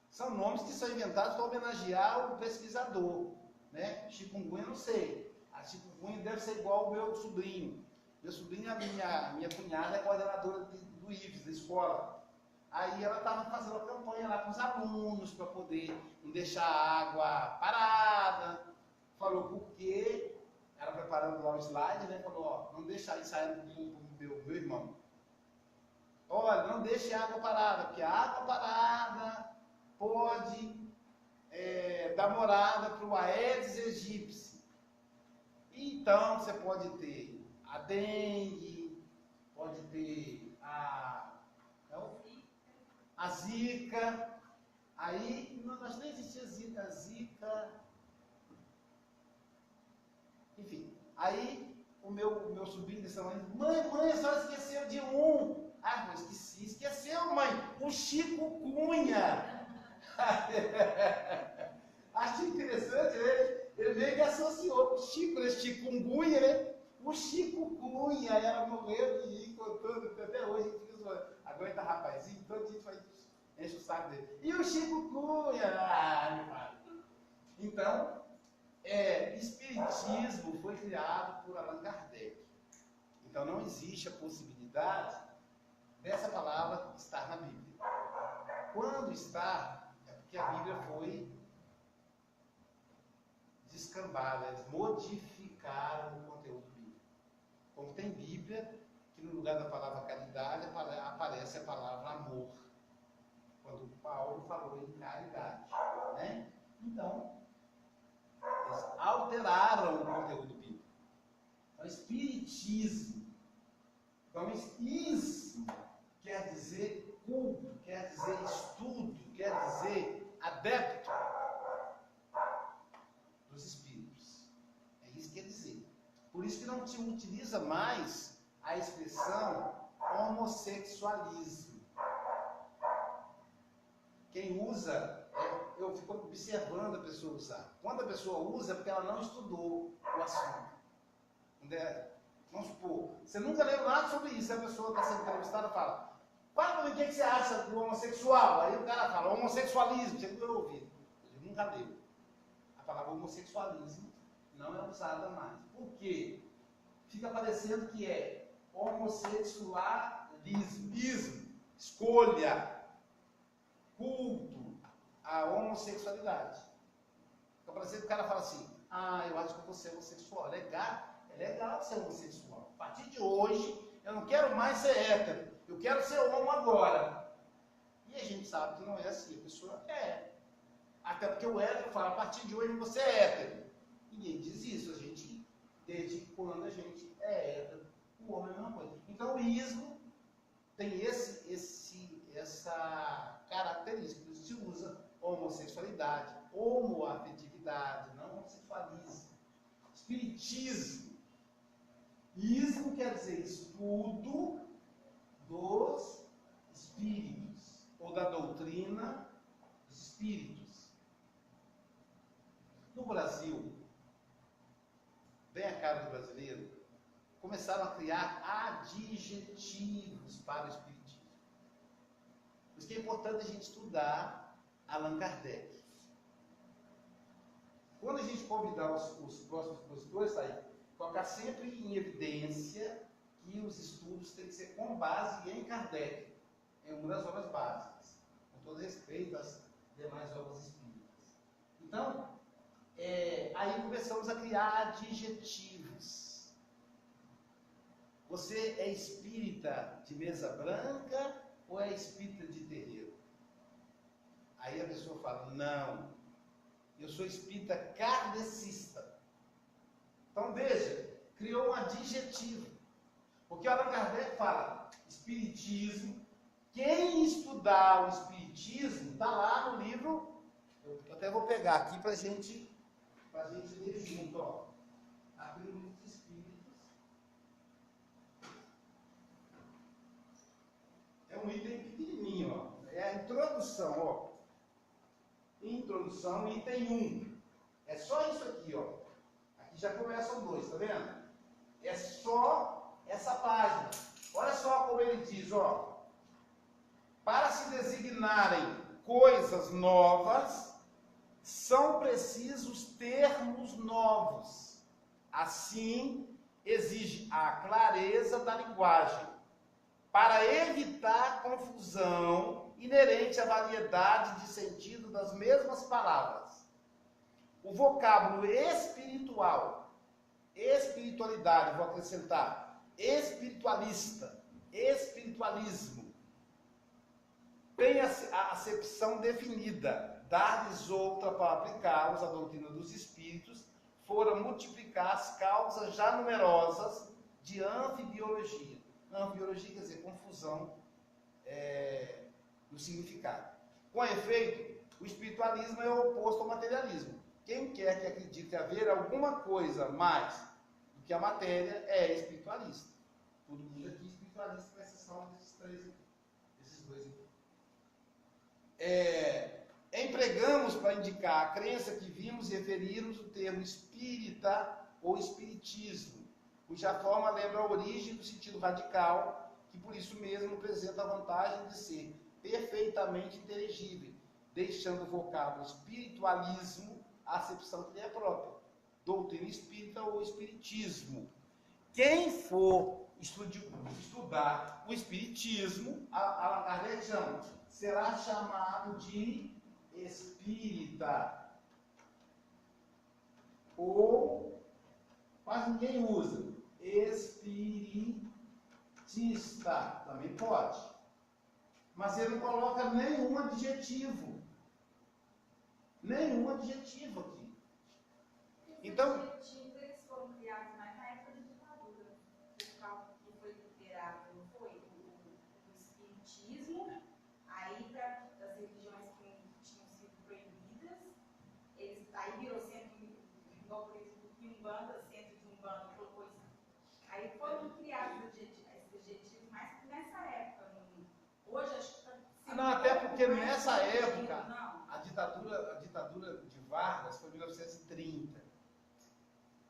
São nomes que são inventados para homenagear o pesquisador. Né? Chikungunya, não sei. A chikungunya deve ser igual ao meu sobrinho. Meu sobrinho, a minha cunhada, é coordenadora do IFES, da escola. Aí ela estava fazendo uma campanha lá com os alunos para poder não deixar a água parada. Falou por quê? Ela preparando lá o slide, né? Falou, ó, não deixa aí sair do meu irmão. Olha, não deixe a água parada, porque a água parada pode dar morada para o Aedes aegypti. Então, você pode ter a dengue, pode ter a zika. Aí, nós nem existia zika. Enfim, aí o meu sobrinho disse, mãe, a senhora esqueceu de um. Ah, mas esqueceu, mãe, o chikungunya. Achei interessante, né? Ele meio que associou o chikungunya, né? O chikungunya, ela morreu de ir contando, até hoje a gente fica zoando. Aguenta rapazinho, todo dia a gente vai enche o saco dele. E o chikungunya? Ah, meu pai. Então, espiritismo foi criado por Allan Kardec. Então não existe a possibilidade dessa palavra estar na Bíblia. Quando está, é porque a Bíblia foi descambada, eles modificaram o conteúdo bíblico. Como tem Bíblia, que no lugar da palavra caridade aparece a palavra amor. Quando Paulo falou em caridade. Né? Então, eles alteraram o conteúdo bíblico. Então, espiritismo. Então, ismo quer dizer culto, quer dizer estudo, quer dizer adepto dos espíritos. É isso que quer dizer. Por isso que não se utiliza mais a expressão homossexualismo. Quem usa, eu fico observando a pessoa usar. Quando a pessoa usa, é porque ela não estudou o assunto. Vamos supor, você nunca leu nada sobre isso, a pessoa está sendo entrevistada e fala, fala para mim o que você acha do homossexual. Aí o cara fala, homossexualismo, você nunca ouviu. Ele nunca leu. A palavra homossexualismo não é usada mais. Por quê? Fica parecendo que é homossexualismo, escolha, culto à homossexualidade. Fica parecendo que o cara fala assim, eu acho que você é homossexual. É legal ser homossexual. A partir de hoje, eu não quero mais ser hétero. Eu quero ser homo agora. E a gente sabe que não é assim. A pessoa é. Até porque o hétero fala, a partir de hoje você é hétero. Ninguém diz isso. A gente, desde quando a gente é hétero, o homem é a mesma coisa. Então o ismo tem essa característica. Por isso se usa homossexualidade, homoafetividade, não homossexualismo. Espiritismo. Ismo quer dizer estudo dos espíritos, ou da doutrina dos espíritos. No Brasil, bem a cara do brasileiro, começaram a criar adjetivos para o espiritismo. Por isso que é importante a gente estudar Allan Kardec. Quando a gente convidar os próximos expositores, aí, colocar sempre em evidência que os estudos têm que ser com base em Kardec, em uma das obras básicas, com todo respeito às demais obras espíritas. Então, aí começamos a criar adjetivos. Você é espírita de mesa branca ou é espírita de terreiro? Aí a pessoa fala, não, eu sou espírita kardecista. Então veja, criou um adjetivo. Porque Allan Kardec fala, espiritismo, quem estudar o espiritismo, está lá no livro, eu até vou pegar aqui para a gente ler junto, ó. Aqui no livro dos Espíritos. É um item introdução, ó. Introdução, item 1. É só isso aqui, ó. Aqui já começam 2, tá vendo? É só essa página. Olha só como ele diz, ó. Para se designarem coisas novas, são precisos termos novos. Assim, exige a clareza da linguagem, para evitar confusão inerente à variedade de sentido das mesmas palavras. O vocábulo espiritual, espiritualidade, vou acrescentar, espiritualista, espiritualismo, tem a acepção definida, dar-lhes outra para aplicá-los à doutrina dos espíritos, fora multiplicar as causas já numerosas de anfibiologia. Anfibiologia quer dizer confusão no significado. Com efeito, o espiritualismo é o oposto ao materialismo. Quem quer que acredite haver alguma coisa mais do que a matéria é espiritualista. Todo mundo aqui é espiritualista, com exceção desses três aqui, desses dois aqui. Empregamos para indicar a crença que vimos referir-nos o termo espírita ou espiritismo, cuja forma lembra a origem do sentido radical, que por isso mesmo apresenta a vantagem de ser perfeitamente inteligível, deixando o vocábulo espiritualismo a acepção que lhe é própria, doutrina espírita ou espiritismo. Quem for estudar o espiritismo, a Kardec chama, será chamado de espírita. Ou, quase ninguém usa, espiritista, também pode. Mas ele não coloca nenhum adjetivo. Nenhum adjetivo aqui. Então, adjetivos eles foram criados mais na época da ditadura, por causa que foi liberado, não foi? O espiritismo, aí para as religiões que tinham sido proibidas, aí virou centro, igual por exemplo, Umbanda, centro de Umbanda, colocou isso. Aí foram criados esses adjetivos mais nessa época. Hoje acho que não, até porque nessa época, a ditadura de Vargas foi em 1930.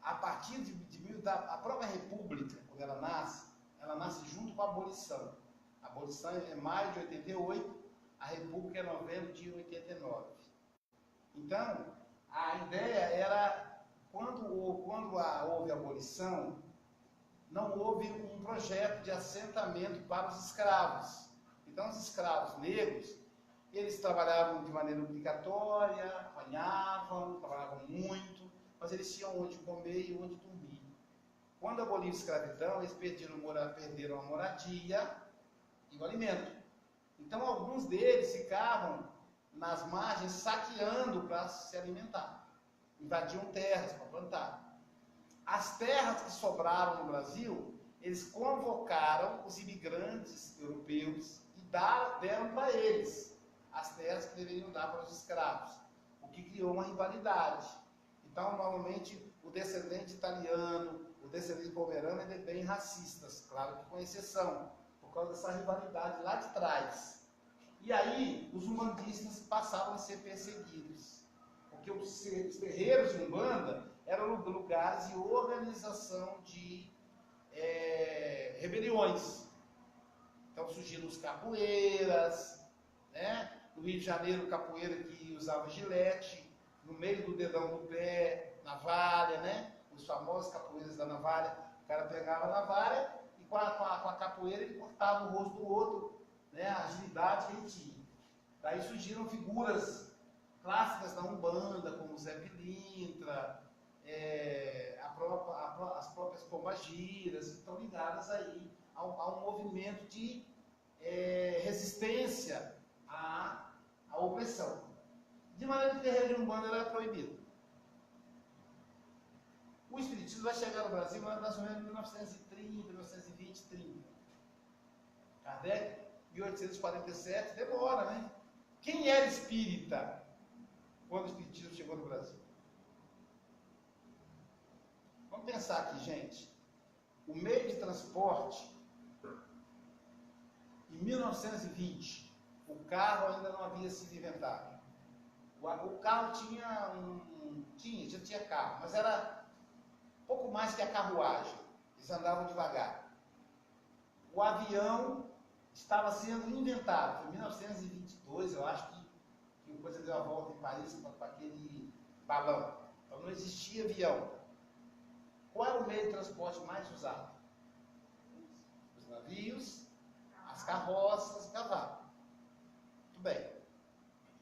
A partir da própria República, quando ela nasce junto com a abolição. A abolição é maio de 88, a República é novembro de 89. Então, a ideia era, quando houve a abolição, não houve um projeto de assentamento para os escravos. Então, os escravos negros, eles trabalhavam de maneira obrigatória, apanhavam, trabalhavam muito, mas eles tinham onde comer e onde dormir. Quando aboliu a escravidão, eles perderam a moradia e o alimento. Então, alguns deles ficavam nas margens saqueando para se alimentar. Invadiam terras para plantar. As terras que sobraram no Brasil, eles convocaram os imigrantes europeus e deram para eles as terras que deveriam dar para os escravos, o que criou uma rivalidade. Então, normalmente, o descendente italiano, o descendente pomerano, ele é bem racistas, claro que com exceção, por causa dessa rivalidade lá de trás. E aí, os umbandistas passavam a ser perseguidos, porque os terreiros de Umbanda eram lugares de organização de rebeliões. Então surgiram os capoeiras, né? No Rio de Janeiro, capoeira que usava gilete, no meio do dedão do pé, navalha, né? Os famosos capoeiras da navalha. O cara pegava a navalha e com a capoeira ele cortava o rosto do outro, né? A agilidade que ele tinha. Daí surgiram figuras clássicas da Umbanda, como Zé Pilintra, as próprias pombagiras, que estão ligadas aí a um movimento de resistência à opressão. De maneira que o terreiro de Umbanda era proibido. O espiritismo vai chegar no Brasil mais ou menos em 1930, 1920, 30. Kardec, 1847, demora, né? Quem era espírita quando o espiritismo chegou no Brasil? Vamos pensar aqui, gente. O meio de transporte, em 1920, O carro ainda não havia sido inventado. O carro já tinha carro, mas era pouco mais que a carruagem. Eles andavam devagar. O avião estava sendo inventado. Foi em 1922, eu acho que a coisa deu a volta em Paris para aquele balão. Então não existia avião. Qual era o meio de transporte mais usado? Os navios, as carroças, cavalos. Muito bem.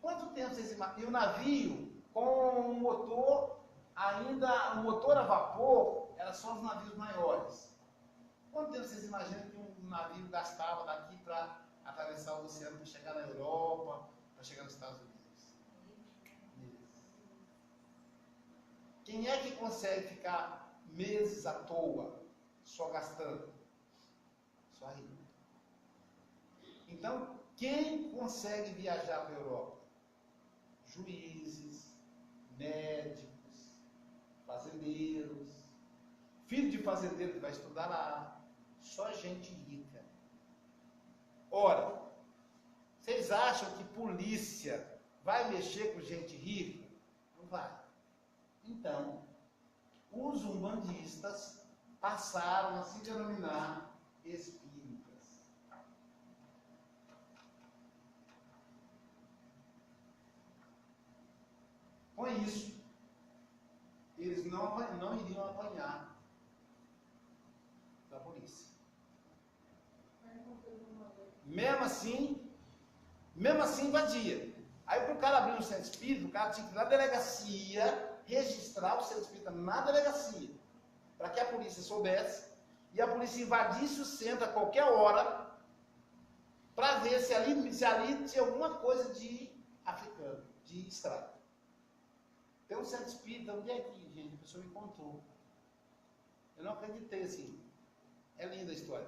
Quanto tempo vocês imaginam? E o navio, com o motor, o motor a vapor, era só os navios maiores. Quanto tempo vocês imaginam que um navio gastava daqui para atravessar o oceano, para chegar na Europa, para chegar nos Estados Unidos? Quem é que consegue ficar meses à toa, só gastando? Só rico. Então, quem consegue viajar para a Europa? Juízes, médicos, fazendeiros, filho de fazendeiro que vai estudar lá, só gente rica. Ora, vocês acham que polícia vai mexer com gente rica? Não vai. Então, os umbandistas passaram a se denominar espíritas. Com isso, eles não iriam apanhar da polícia. Mesmo assim invadia. Aí para o cara abrir um centro espírita, o cara tinha que ir na delegacia, registrar o centro espírita na delegacia, para que a polícia soubesse, e a polícia invadisse o centro a qualquer hora, para ver se ali tinha alguma coisa de africano, de estranho. Tem um centro espírita, onde é aqui, gente? A pessoa me contou. Eu não acreditei, assim. É linda a história.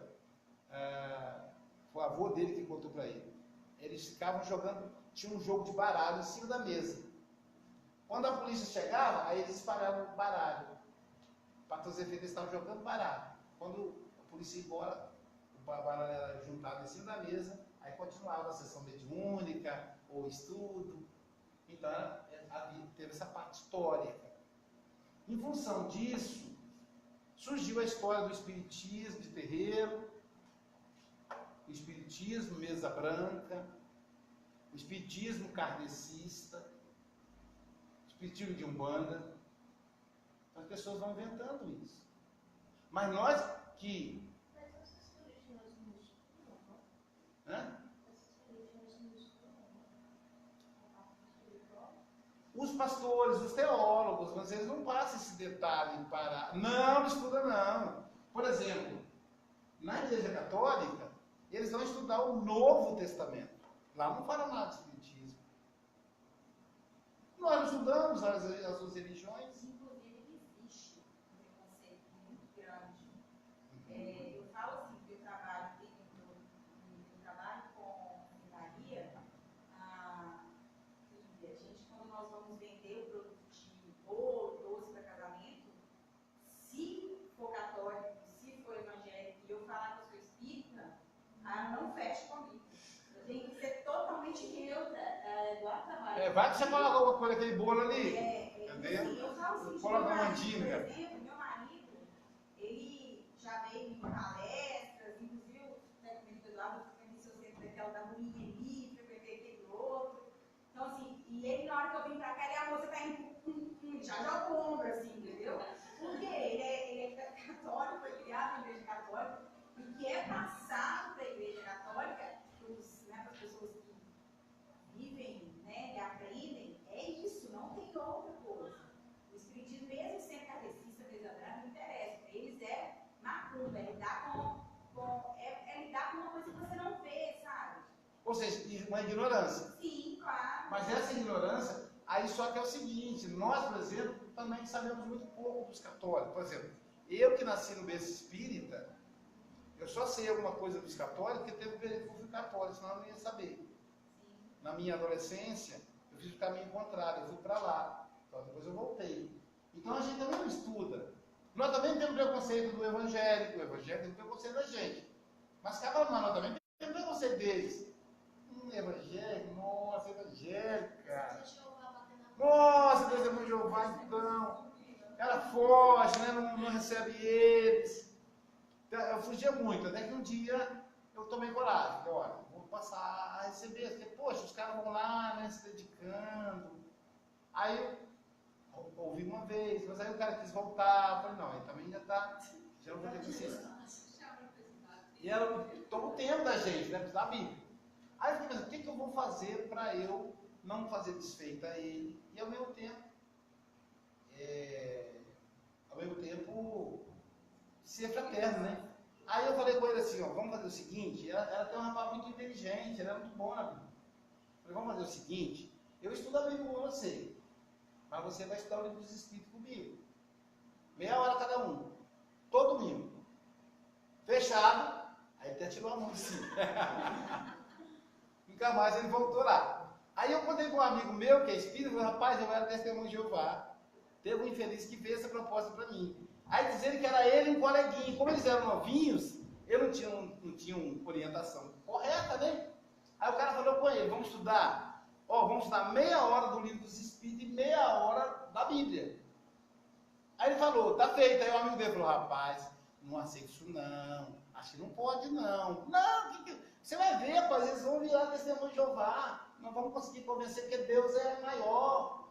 Foi o avô dele que contou para ele. Eles ficavam jogando, tinha um jogo de baralho em cima da mesa. Quando a polícia chegava, aí eles espalhavam o baralho. Para todos os efeitos, eles estavam jogando baralho. Quando a polícia ia embora, o baralho era juntado em cima da mesa, aí continuava a sessão mediúnica, ou estudo. Então, teve essa parte histórica. Em função disso, surgiu a história do espiritismo de terreiro, o espiritismo mesa branca, o espiritismo kardecista, o espiritismo de Umbanda. As pessoas vão inventando isso. Mas nós que... Mas essas religiões não estudam, não? Hã? Essas religiões não estudam, não? A parte espiritual? Os pastores, os teólogos, mas eles não passam esse detalhe para... Não estuda não. Por exemplo, na Igreja Católica, eles vão estudar o Novo Testamento. Lá não fala nada de espiritismo. Nós não estudamos as outras religiões. Inclusive, existe um preconceito muito grande. Eu falo assim, que eu trabalho com livraria, e a gente, quando nós vamos vender o produto de bolo, doce para casamento, se for católico, se for evangélico, e eu falar que eu sou espírita, não fecha comigo. Eu tenho que ser totalmente neutra do trabalho. Vai que você coloca alguma coisa naquele bolo ali. Entendeu? Assim, eu falo assim, Coloca uma por mandinga. exemplo, meu marido, ele já veio em palestras, inclusive, frequentei lá, frequentei o centro daquela da Boninha ali, frequentei aquele outro. Então, assim, e ele, na hora que eu vim pra cá, ele, amor, você tá indo já o ombro, assim, entendeu? Porque ele é católico, foi criado na igreja católica, e que é passado para a igreja católica, para as pessoas que vivem, né, e aprendem, é isso, não tem outra coisa. O espiritismo, mesmo sendo kardecista, mesa branca, não interessa. Para eles é macumba, é lidar com uma coisa que você não vê, sabe? Ou seja, uma ignorância. Sim, claro. Mas essa ignorância, aí só que é o seguinte, nós, por exemplo, também sabemos muito pouco dos católicos. Por exemplo, eu que nasci no berço espírita, eu só sei alguma coisa dos católicos porque teve um período que eu fui católico, senão eu não ia saber. Sim. Na minha adolescência, eu fiz o caminho contrário, eu fui para lá. Então depois eu voltei. Então a gente também não estuda. Nós também temos preconceito do evangélico, o evangélico tem preconceito da gente. Mas cá para nós também temos preconceito deles. evangélico, nossa, evangélico, cara. Deixa eu bater na Nossa, Testemunho de Jeová, então. Ela foge, né? Não recebe eles. Então, eu fugia muito, até que um dia eu tomei coragem. Falei, olha, vou passar a receber. Porque, poxa, os caras vão lá, né, se dedicando. Aí eu ouvi uma vez, mas aí o cara quis voltar. Eu falei, não, ele também já tá. Já não vou ter paciência. E ela toma o tempo da gente, né? Da Bíblia. Aí eu fiquei pensando, o que eu vou fazer para eu não fazer desfeita a ele e ao mesmo tempo ser fraterno, né? Aí eu falei com ele assim, ó, vamos fazer o seguinte, ela tem um rapaz muito inteligente, ela é muito boa na Bíblia. Eu falei, vamos fazer o seguinte, eu estudo a Bíblia com você, mas você vai estudar o livro dos Espíritos comigo. Meia hora cada um, todo domingo. Fechado, aí ele até tirou a mão de cima. Nunca mais ele voltou lá. Aí eu contei com um amigo meu, que é espírita, falei, rapaz, eu era Testemunho de Jeová. Teve um infeliz que fez essa proposta para mim. Aí dizendo que era ele e um coleguinha. Como eles eram novinhos, eu não tinham orientação correta, né? Aí o cara falou com ele, vamos estudar. Vamos estudar meia hora do livro dos Espíritos e meia hora da Bíblia. Aí ele falou, tá feito. Aí o amigo dele falou, rapaz, não aceito isso não. Acho que não pode não. Não, você vai ver, rapaz, eles vão virar Testemunho de Jeová. Não vamos conseguir convencer que Deus é maior.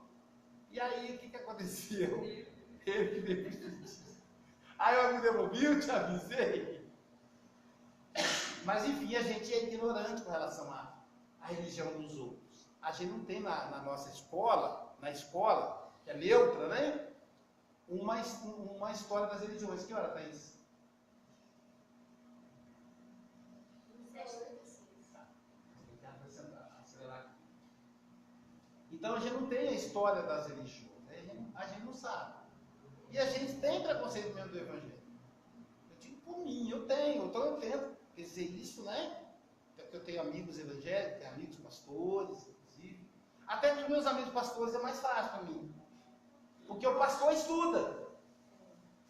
E aí, o que aconteceu? Ele que veio. Aí o amigo devolveu, eu te avisei. Mas enfim, a gente é ignorante com relação à religião dos outros. A gente não tem na nossa escola, que é neutra, né? Uma história das religiões. Que hora, Thaís? 7h36. Acelerar aqui. Então a gente não tem a história das religiões. A gente não sabe. E a gente tem preconceito mesmo do Evangelho. Eu digo por mim, eu tenho. Então eu tento dizer isso, né? Porque eu tenho amigos evangélicos, tenho amigos pastores, inclusive. Até com os meus amigos pastores é mais fácil para mim. Porque o pastor estuda.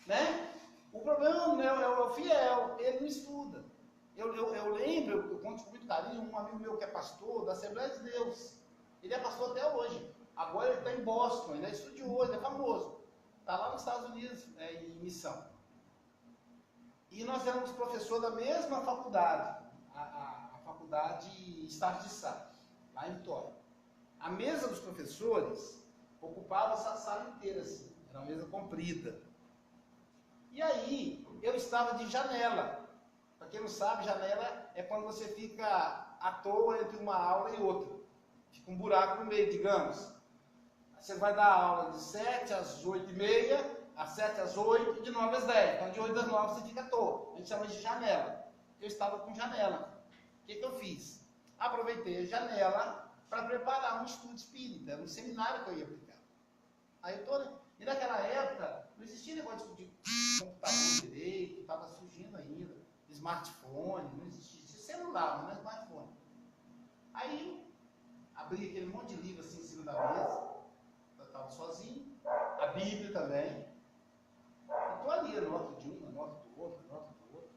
Né? O problema não é o fiel, ele não estuda. Eu lembro, eu conto com muito carinho, um amigo meu que é pastor da Assembleia de Deus. Ele é pastor até hoje. Agora ele está em Boston, ele é estudioso, ele é famoso. Está lá nos Estados Unidos, em missão. E nós éramos professor da mesma faculdade, a faculdade Estácio de Sá, lá em Vitória. A mesa dos professores ocupava essa sala inteira, assim, era uma mesa comprida. E aí, eu estava de janela. Para quem não sabe, janela é quando você fica à toa entre uma aula e outra. Fica um buraco no meio, digamos. Você vai dar aula de 7 às 8h30, às 7 às 8 e de 9 às 10. Então, de 8 às 9 você fica à toa. A gente chama de janela. Eu estava com janela. O que eu fiz? Aproveitei a janela para preparar um estudo espírita. Era um seminário que eu ia aplicar. Aí eu estou, né? E naquela época, não existia negócio de computador direito, estava surgindo ainda. Smartphone, não existia. Celular, mas não é smartphone. Aí, abri aquele monte de livro assim em cima da mesa. Eu estava sozinho. A Bíblia também. E estou ali, anota de um, anota do outro, anota do outro.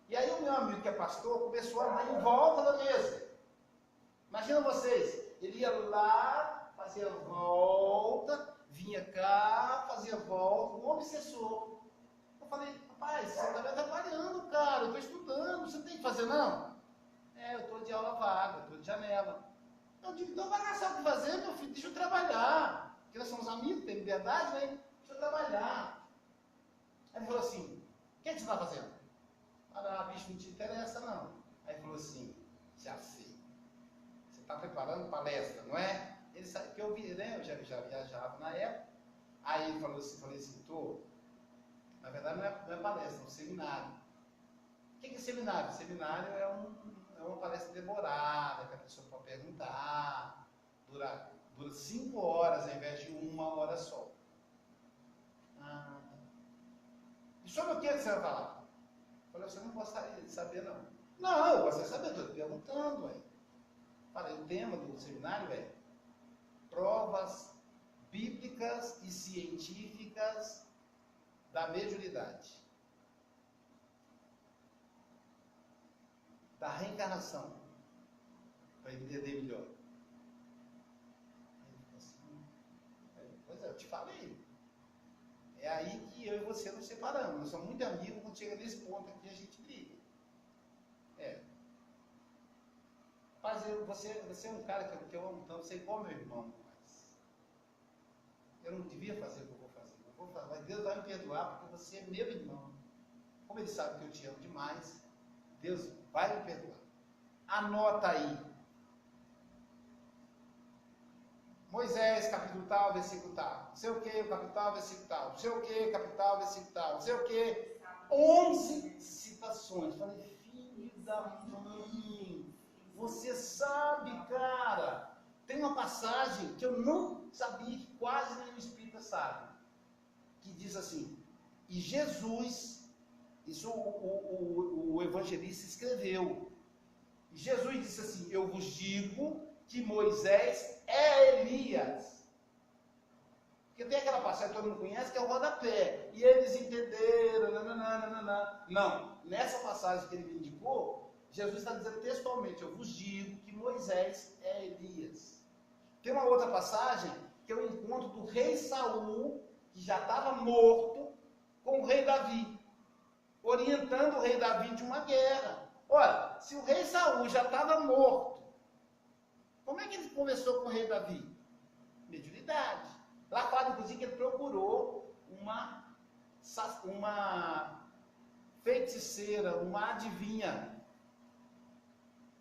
E aí o meu amigo que é pastor começou a andar em volta da mesa. Imagina vocês, ele ia lá, fazia volta, vinha cá, fazia volta, um obsessor. Eu falei, rapaz, você está me atrapalhando, cara, eu estou estudando, você não tem que fazer não? Eu estou de aula vaga, eu estou de janela. Eu digo, então vai caçar o que fazer, meu filho, deixa eu trabalhar. Porque nós somos amigos, tem liberdade, né? Deixa eu trabalhar. Aí ele falou assim, o que você está fazendo? Ah, bicho, não te interessa não. Aí ele falou assim, já sei. Você está preparando palestra, não é? Ele sabe que eu vi, né? Eu já viajava na época. Aí ele falou assim, tô. Na verdade não é palestra, é um seminário. O que é seminário? Seminário é uma palestra demorada, que a pessoa pode perguntar, dura 5 horas ao invés de 1 hora só. E sobre o que você vai falar? Eu falei, você não gostaria de saber não. Não, eu gostaria de saber, estou te perguntando, ué. Falei, o tema do seminário é provas bíblicas e científicas da mediunidade, da reencarnação. para entender melhor. Pois é, eu te falei. É aí que eu e você nos separamos. Nós somos muito amigos, quando chega nesse ponto aqui a gente briga. Mas você é um cara que eu amo tanto, você é igual meu irmão. Mas eu não devia fazer o que eu vou fazer. Mas Deus vai me perdoar porque você é meu irmão. Como Ele sabe que eu te amo demais, Deus vai me perdoar. Anota aí. Moisés, capítulo tal, versículo tal. Não sei o que, capítulo tal, versículo tal. Não sei o que, capítulo tal, versículo tal. Não sei o que. 11 citações. Falei, filho da mãe, você sabe, cara. Tem uma passagem que eu não sabia, que quase nenhum espírita sabe. Que diz assim, e Jesus, isso o evangelista escreveu. E Jesus disse assim, eu vos digo que Moisés é Elias. Porque tem aquela passagem que todo mundo conhece, que é o rodapé. E eles entenderam, não. Nessa passagem que ele me indicou, Jesus está dizendo textualmente, eu vos digo que Moisés é Elias. Tem uma outra passagem, que é o encontro do rei Saul, que já estava morto, com o rei Davi. Orientando o rei Davi de uma guerra. Olha, se o rei Saul já estava morto, como é que ele conversou com o rei Davi? Mediunidade. Lá fala, inclusive, que ele procurou uma feiticeira, uma adivinha.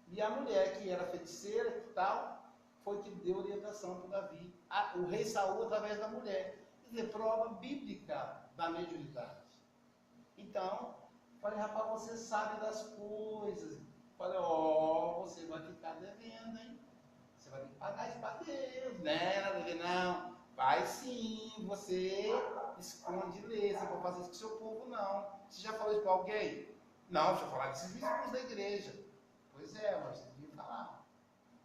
E a mulher que era feiticeira e tal, foi que deu orientação para o Davi. O rei Saul através da mulher. Quer dizer, prova bíblica da mediunidade. Então, falei, rapaz, você sabe das coisas. Falei, você vai ficar devendo, hein? Você vai ter que pagar isso para Deus, né? Não deve não. Vai sim, você esconde lei, você não pode fazer isso com o seu povo, não. Você já falou isso para alguém? Não, deixa eu falar desses bispos da igreja. Pois é, mas você devia falar.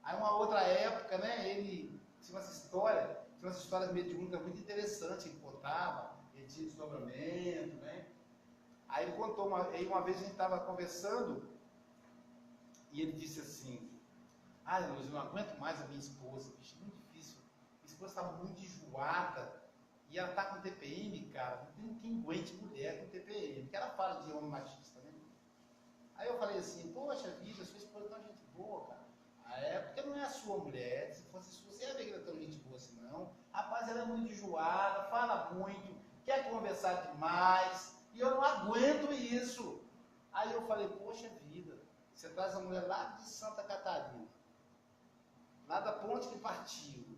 Aí uma outra época, né, ele tinha umas histórias mediúnicas muito interessantes, ele contava, ele tinha desdobramento, né? Aí ele contou, uma vez a gente estava conversando, e ele disse assim, Luiz, eu não aguento mais a minha esposa, bicho, muito difícil. Minha esposa está muito enjoada, e ela está com TPM, cara, não tem quem aguente mulher com TPM, porque ela fala de homem machista, né? Aí eu falei assim, poxa vida, sua esposa é tão gente boa, cara. Porque não é a sua mulher, se fosse sua, você ia ver que ela é tão gente boa assim, não. Rapaz, ela é muito enjoada, fala muito, quer conversar demais, e eu não aguento isso. Aí eu falei, poxa vida, você traz a mulher lá de Santa Catarina, lá da ponte que partiu.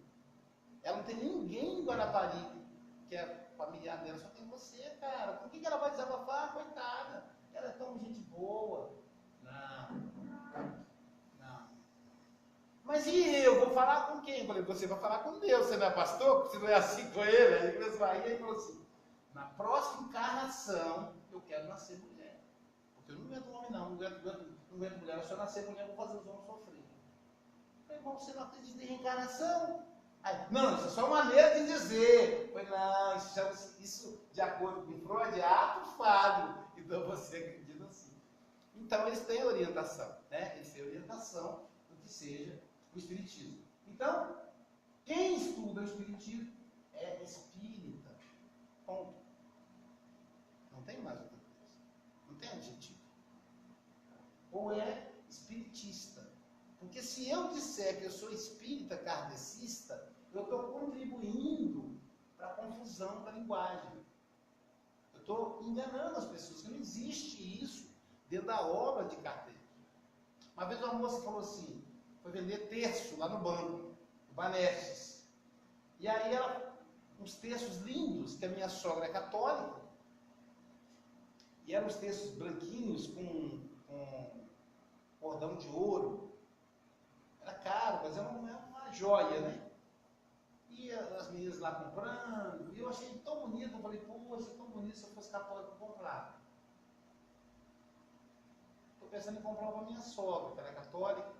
Ela não tem ninguém em Guarapari, que é familiar dela, só tem você, cara. Por que ela vai desabafar? Coitada, ela é tão gente boa. Não. Mas e eu? Vou falar com quem? Eu falei, você vai falar com Deus, você não é pastor? Você não é assim com ele? Aí ele começou a rir e falou assim, na próxima encarnação, eu quero nascer mulher. Porque eu não aguento homem não aguento mulher. Se eu nascer mulher, eu vou fazer os homens sofrer. Eu falei, irmão, você não acredita em reencarnação? Aí, não, isso é só uma maneira de dizer. Eu falei, não, isso de acordo com Freud, é ato falho. Então você acredita assim. Então eles têm orientação, né? Eles têm orientação do que seja o espiritismo. Então, quem estuda o espiritismo é espírita. Ponto. Não tem mais outra coisa. Não tem adjetivo. Ou é espiritista. Porque se eu disser que eu sou espírita kardecista, eu estou contribuindo para a confusão da linguagem. Eu estou enganando as pessoas, que não existe isso dentro da obra de Kardec. Uma vez uma moça falou assim, foi vender terço lá no banco, no Banestes. E aí uns terços lindos, que a minha sogra é católica, e eram uns terços branquinhos com cordão de ouro. Era caro, mas era uma joia, né? E as meninas lá comprando, e eu achei tão bonito, eu falei, poxa, tão bonito, se eu fosse católico, eu comprava. Estou pensando em comprar uma para minha sogra, que era católica.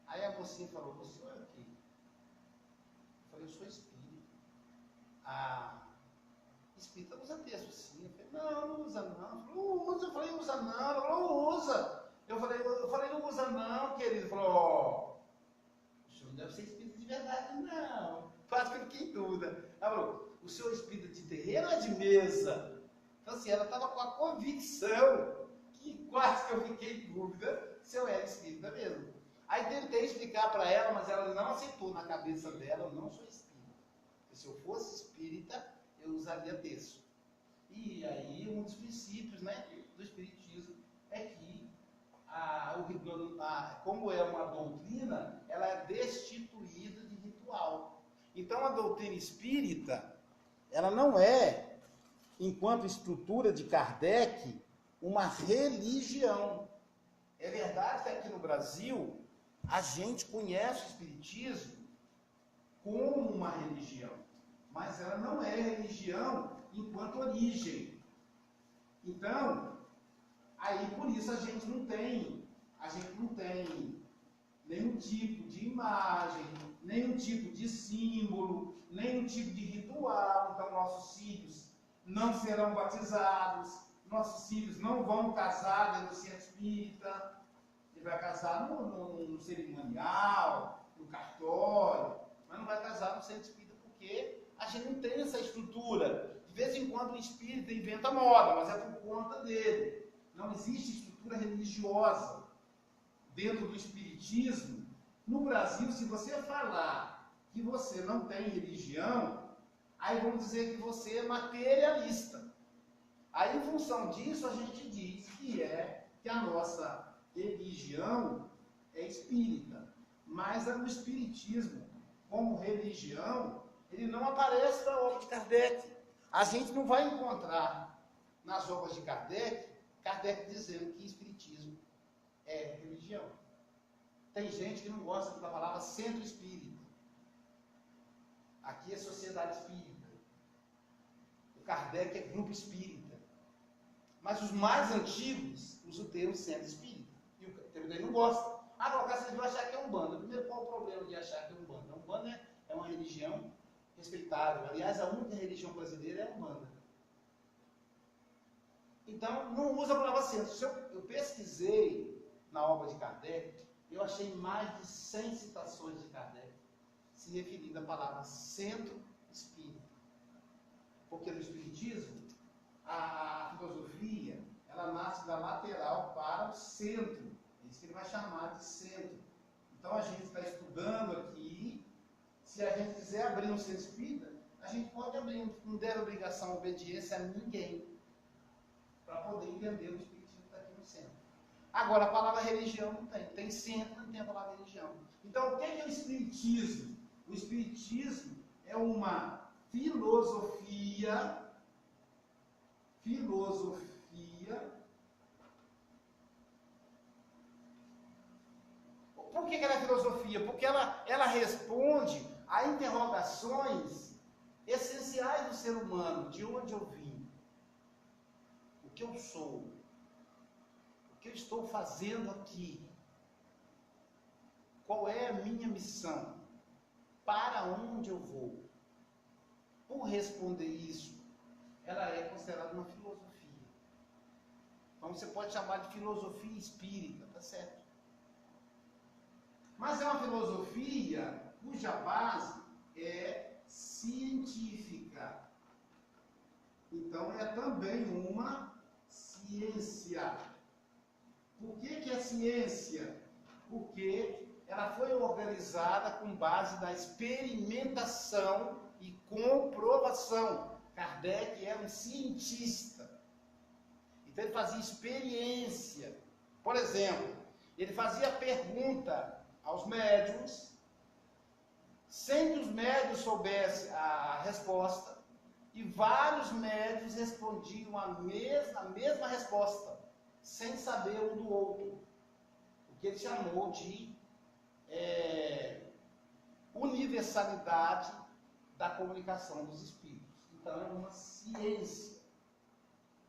Aí a mocinha falou, você é o quê? Eu falei, eu sou espírita. Espírita usa terço sim. Eu falei, não usa não. Usa. Eu falei, usa não. Ela falou, usa. Eu falei, não usa não, querido. Falou, não deve ser espírita de verdade, não. Quase que eu fiquei em dúvida. Ela falou, o senhor é espírita de terreiro ou é de mesa? Então assim, ela estava com a convicção que quase que eu fiquei em dúvida se eu era espírita mesmo. Aí tentei explicar para ela, mas ela não aceitou na cabeça dela, eu não sou espírita. Porque se eu fosse espírita, eu usaria terço. E aí um dos princípios, né, do espiritismo é que como é uma doutrina, ela é destituída de ritual. Então a doutrina espírita, ela não é, enquanto estrutura de Kardec, uma religião. É verdade que aqui no Brasil a gente conhece o espiritismo como uma religião, mas ela não é religião enquanto origem. Então, aí por isso a gente não tem nenhum tipo de imagem, nenhum tipo de símbolo, nenhum tipo de ritual. Então nossos filhos não serão batizados, nossos filhos não vão casar dentro do centro espírita. Ele vai casar no cerimonial, no cartório, mas não vai casar no centro espírita porque a gente não tem essa estrutura. De vez em quando o espírita inventa moda, mas é por conta dele. Não existe estrutura religiosa dentro do espiritismo. No Brasil, se você falar que você não tem religião, aí vão dizer que você é materialista. Aí, em função disso, a gente diz que a nossa religião é espírita. Mas o espiritismo, como religião, ele não aparece na obra de Kardec. A gente não vai encontrar nas obras de Kardec dizendo que espiritismo é religião. Tem gente que não gosta da palavra centro espírita. Aqui é sociedade espírita. O Kardec é grupo espírita. Mas os mais antigos usam o termo centro espírita. E o termo não gosta. Agora, vocês vão achar que é Umbanda. Primeiro, qual o problema de achar que é Umbanda? A Umbanda é uma religião respeitável. Aliás, a única religião brasileira é a Umbanda. Então, não usa a palavra centro. Eu pesquisei na obra de Kardec, eu achei mais de 100 citações de Kardec se referindo à palavra centro espírita. Porque no espiritismo, a filosofia, ela nasce da lateral para o centro. É isso que ele vai chamar de centro. Então, a gente está estudando aqui. Se a gente quiser abrir um centro espírita, a gente pode abrir. Não deve obrigação a obediência a ninguém para poder entender o espiritismo que está aqui no centro. Agora, a palavra religião não tem. Tem centro, não tem a palavra religião. Então, o que é o espiritismo? O espiritismo é uma filosofia. Por que ela é filosofia? Porque ela responde a interrogações essenciais do ser humano. De onde eu vim? O que eu sou? O que eu estou fazendo aqui? Qual é a minha missão? Para onde eu vou? Por responder isso, ela é considerada uma filosofia. Então você pode chamar de filosofia espírita, tá certo? Mas é uma filosofia cuja base é científica. Então é também uma ciência. Por que é ciência? Porque ela foi organizada com base na experimentação e comprovação. Kardec era um cientista. Então ele fazia experiência. Por exemplo, ele fazia pergunta aos médiuns, sem que os médiuns soubessem a resposta, e vários médiuns respondiam a mesma resposta, sem saber um do outro. O que ele chamou de universalidade da comunicação dos espíritos. Então é uma ciência.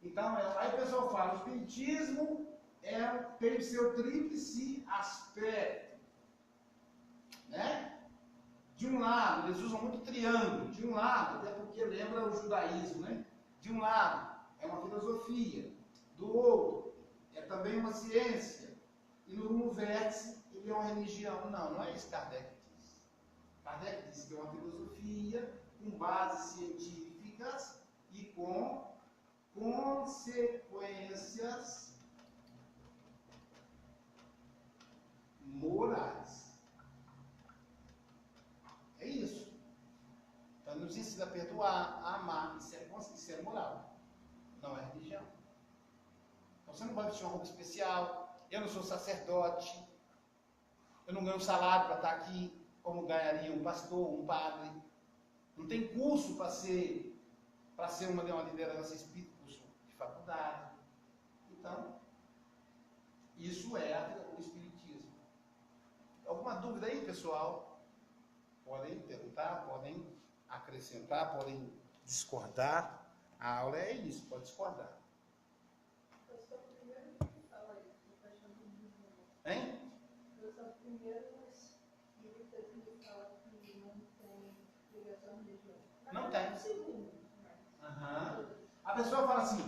Então, aí o pessoal fala, o espiritismo tem o seu tríplice aspecto. Né? De um lado, eles usam muito triângulo. De um lado, até porque lembra o judaísmo, né? De um lado, é uma filosofia. Do outro, é também uma ciência. E no vértice, ele é uma religião. Não é isso que Kardec diz. Kardec disse que é uma filosofia com bases científicas e com consequências morais. É isso. Então, nos ensina a perdoar, a amar, isso é moral. Não é religião. Então, você não vai vestir uma roupa especial. Eu não sou sacerdote. Eu não ganho salário para estar aqui, como ganharia um pastor, um padre. Não tem curso para ser uma liderança espírita, curso de faculdade. Então, isso é o espiritismo. Alguma dúvida aí, pessoal? Podem perguntar, podem acrescentar, podem discordar. A aula é isso, pode discordar. Hein? Eu sou o primeiro espírita que fala que não tem ligação religiosa. Não tem. Segundo. Uhum. A pessoa fala assim,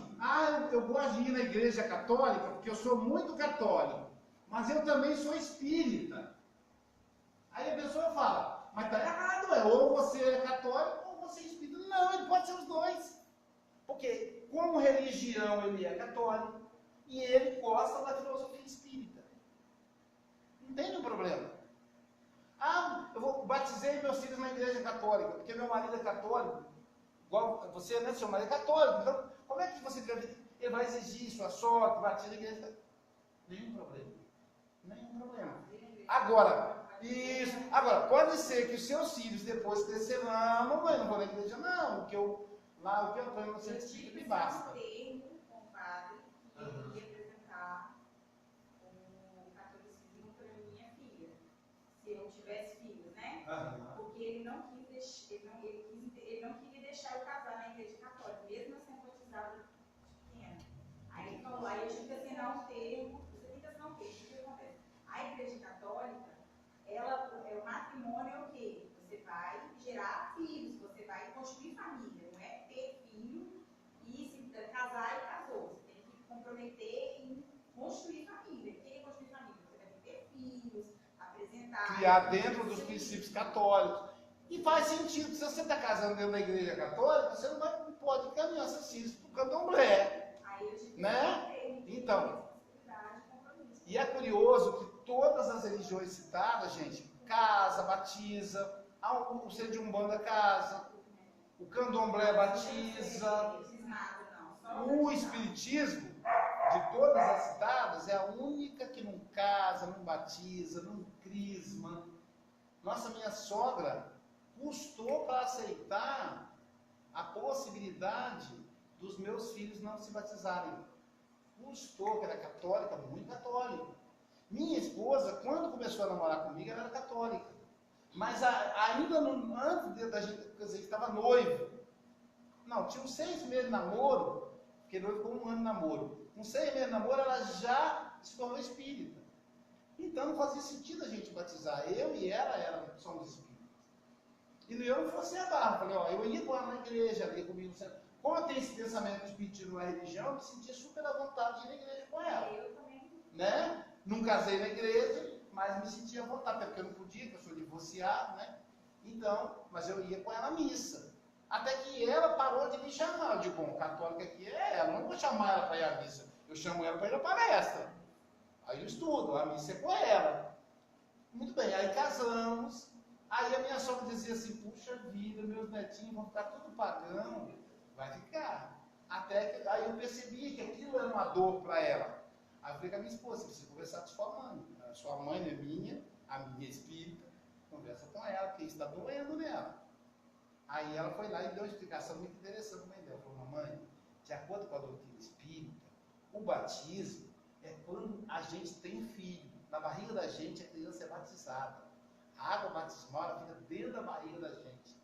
eu gosto de ir na igreja católica porque eu sou muito católico, mas eu também sou espírita. Aí a pessoa fala, mas tá errado, ou você é católico ou você é espírita. Não, ele pode ser os dois. Porque como religião ele é católico e ele gosta da filosofia espírita. Não tem nenhum problema. Batizei meus filhos na igreja católica, porque meu marido é católico. Igual você, né? Seu marido é católico. Então, como é que você ele vai exigir sua sorte, batiza na igreja? Nenhum problema. Nenhum problema. Agora, pode ser que os seus filhos depois crescerão, mamãe, não vou na igreja, não. O que eu aprendo no centro espírita me basta. Com o padre que ia apresentar o catolicismo para minha filha, se eu tivesse filhos, né? Porque ele não queria deixar eu casar na igreja católica, mesmo eu sendo batizada pequena. Aí ele falou, aí eu tive que assinar um termo, você tem que assinar um termo, o que acontece? A igreja católica, o matrimônio é o quê? Você vai gerar filhos, você vai construir família, não é ter filho e se casar e casou. Você tem que comprometer em construir família. O que é construir família? Você vai ter filhos, apresentar... Criar dentro dos princípios católicos. E faz sentido, se você está casando dentro da igreja católica, você não pode caminhar seus filhos para o candomblé. Aí eu tive né? Então, compromisso. e é curioso que todas as religiões citadas, gente, casa, batiza, o centro de Umbanda casa, o candomblé batiza, o espiritismo, de todas as citadas, é a única que não casa, não batiza, não crisma. Nossa, minha sogra custou para aceitar a possibilidade dos meus filhos não se batizarem. Custou, que era católica, muito católica. Minha esposa, quando começou a namorar comigo, ela era católica. Mas ainda antes da gente, quer dizer, estava noivo. Não, tinha uns 6 meses de namoro, porque noivo ficou 1 ano de namoro. Com 6 meses de namoro, ela já se tornou espírita. Então não fazia sentido a gente batizar. Eu e ela somos espíritas. E eu não fosse a barra. Falei, eu ia com ela na igreja, ela ia comigo. Como eu tenho esse pensamento que o espiritismo não é religião, eu me sentia super à vontade de ir na igreja com ela. Eu também. Né? Não casei na igreja, mas me sentia à vontade, porque eu não podia, porque eu sou divorciado, né? Então, mas eu ia com ela à missa. Até que ela parou de me chamar. Eu digo, bom, católica aqui é ela, não vou chamar ela para ir à missa. Eu chamo ela para ir à palestra. Aí eu estudo, a missa é com ela. Muito bem, aí casamos. Aí a minha sogra dizia assim, puxa vida, meus netinhos vão ficar tudo pagão. Vai ficar. Até que aí eu percebi que aquilo era uma dor para ela. Aí eu falei com a minha esposa, você precisa conversar com sua mãe. A sua mãe é minha, a minha espírita. Conversa com ela, porque isso está doendo nela. Aí ela foi lá e deu uma explicação muito interessante para a mãe dela. Falou, mamãe, de acordo com a doutrina espírita, o batismo é quando a gente tem filho. Na barriga da gente, a criança é batizada. A água batismal ela fica dentro da barriga da gente.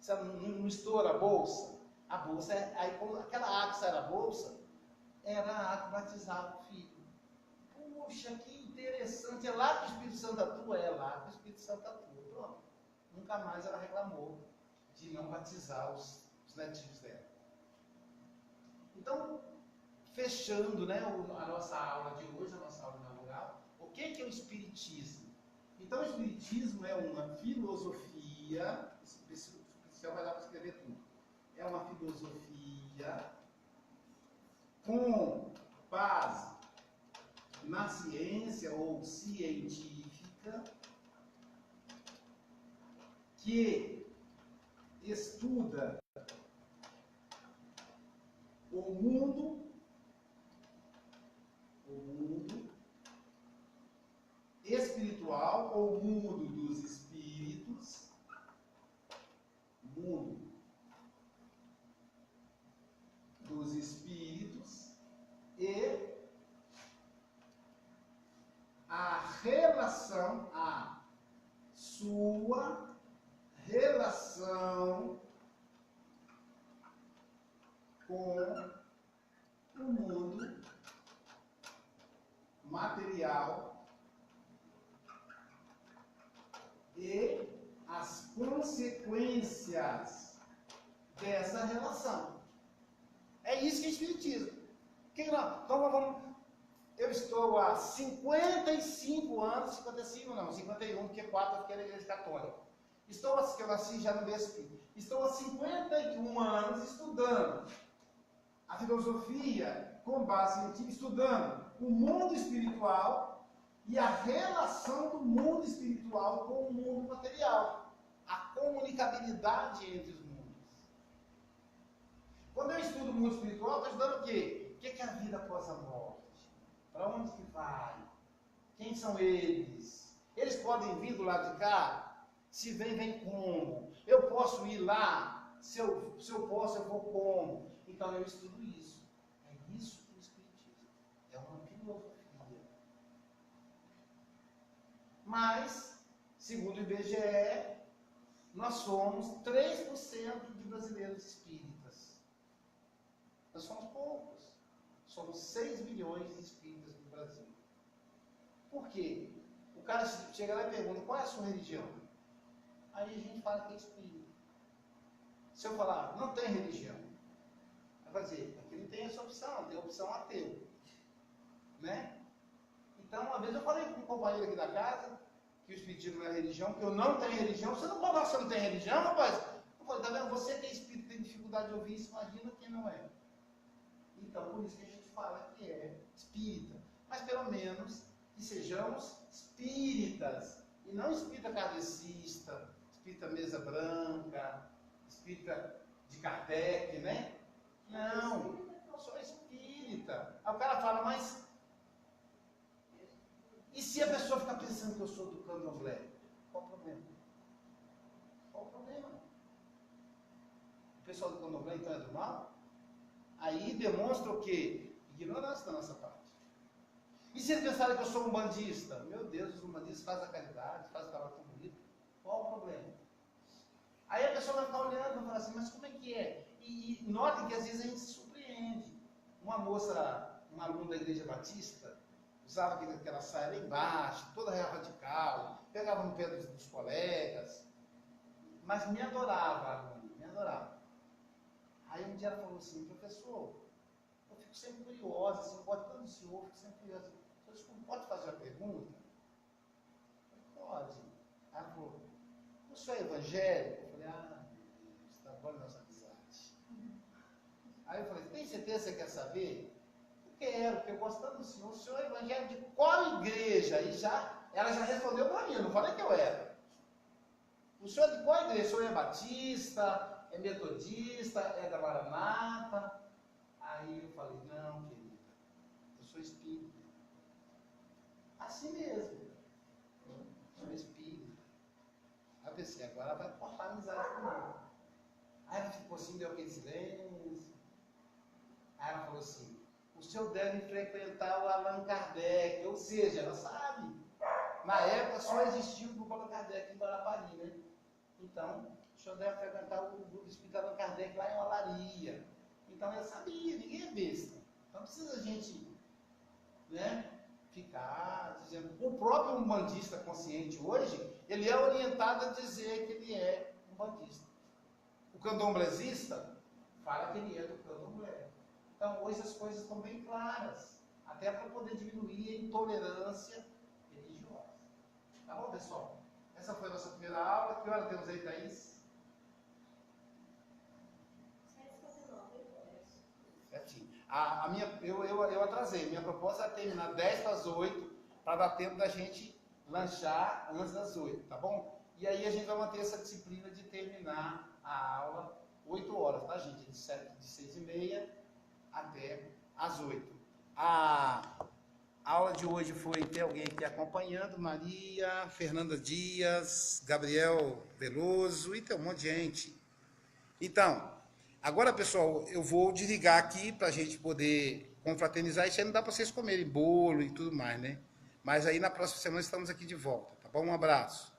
Sabe, não estoura a bolsa? A bolsa é. Aí, aquela água que sai da bolsa, era a água que batizava o filho. Puxa, que interessante. É lá que o Espírito Santo atua? É lá que o Espírito Santo atua. Pronto. Nunca mais ela reclamou de não batizar os netinhos dela. Então, fechando, né, a nossa aula de hoje, a nossa aula inaugural, o que é o Espiritismo? Então, o Espiritismo é uma filosofia filosofia, esse superficial vai dar para escrever tudo. É uma filosofia com base na ciência ou científica que estuda o mundo espiritual ou mundo dos espíritos, mundo dos espíritos e a relação, a sua relação com o mundo material e as consequências dessa relação. É isso que é Espiritismo. Eu estou há 55 anos, 55 não, 51, porque 4 eu fiquei na igreja católica. Que eu nasci já no BSP. Estou há 51 anos estudando a filosofia com base científica, estudando o mundo espiritual e a relação do mundo espiritual com o mundo material. A comunicabilidade entre os mundos. Quando eu estudo o mundo espiritual, estou estudando o quê? O que é a vida após a morte? Para onde que vai? Quem são eles? Eles podem vir do lado de cá? Se vem, vem como? Eu posso ir lá? Se eu posso, eu vou como? Então eu estudo isso. É isso que o Espiritismo é uma filosofia. Mas, segundo o IBGE, nós somos 3% de brasileiros espíritas. Nós somos poucos. Somos 6 milhões de espíritas no Brasil. Por quê? O cara chega lá e pergunta, qual é a sua religião? Aí a gente fala que é espírita. Se eu falar, não tem religião, vai dizer, aqui não tem essa opção, tem a opção ateu. Né? Então, uma vez eu falei com um companheiro aqui da casa, que o espiritismo não é religião, que eu não tenho religião. Você não fala que você não tem religião, rapaz? Eu falei, tá vendo? Você que é espírita tem dificuldade de ouvir isso, imagina quem não é. Então, por isso que a gente fala que é espírita. Mas pelo menos que sejamos espíritas. E não espírita kardecista, espírita mesa branca, espírita de Kardec, né? Não, eu sou espírita. Aí o cara fala, mas e se a pessoa ficar pensando que eu sou do candomblé? Qual o problema? Qual o problema? O pessoal do candomblé então é do mal? Aí demonstra o quê? Ignorância da nossa parte. E se eles pensarem que eu sou um bandista? Meu Deus, os umbandistas fazem a caridade, fazem o trabalho tão bonito. Qual o problema? Aí a pessoa vai ficar olhando e vai falar assim, mas como é que é? E notem que às vezes a gente se surpreende. Uma moça, uma aluna da Igreja Batista, usava aquela saia lá embaixo, toda radical, pegava no pé dos colegas, mas me adorava, a aluna, me adorava. Aí um dia ela falou assim, professor, eu fico sempre curiosa, assim, pode tanto o senhor, fico sempre curiosa. O senhor pode fazer uma pergunta? Eu falei, pode. Ela falou, o senhor é evangélico? Eu falei, está bom a nossa amizade. Aí eu falei, tem certeza que você quer saber? Eu quero, porque eu gosto tanto do senhor. O senhor é evangélico de qual igreja? E ela já respondeu para mim, eu não falei que eu era. O senhor é de qual igreja? O senhor é batista, é metodista, é da Maranata? Aí eu falei, não, querida, eu sou espírita. Assim mesmo, eu sou espírita. Aí eu pensei, agora vai cortar a amizade comigo. Aí ela ficou assim, deu aquele silêncio. Aí ela falou assim, o senhor deve frequentar o Allan Kardec, ou seja, ela sabe. Na época só existia o grupo Allan Kardec em Guarapari, né? Então, o senhor deve frequentar o grupo espírita Allan Kardec lá em Olaria. Então ela sabia, ninguém é besta. Então precisa a gente, né, ficar dizendo. O próprio umbandista consciente hoje, ele é orientado a dizer que ele é umbandista. O candomblesista fala que ele é do candomblé. Então hoje as coisas estão bem claras, até para poder diminuir a intolerância religiosa. Tá bom, pessoal? Essa foi a nossa primeira aula. Que hora temos aí, Thaís? 7h59. Certinho. Eu atrasei. Minha proposta é terminar 10 para as 8, para dar tempo da gente lanchar antes das 8, tá bom? E aí a gente vai manter essa disciplina de terminar a aula 8 horas, tá, gente? De 6h30 até as 8. A aula de hoje foi, tem alguém aqui acompanhando, Maria, Fernanda Dias, Gabriel Veloso, e tem um monte de gente. Então, agora, pessoal, eu vou desligar aqui para a gente poder confraternizar. Isso aí não dá para vocês comerem bolo e tudo mais, né? Mas aí na próxima semana estamos aqui de volta, tá bom? Um abraço.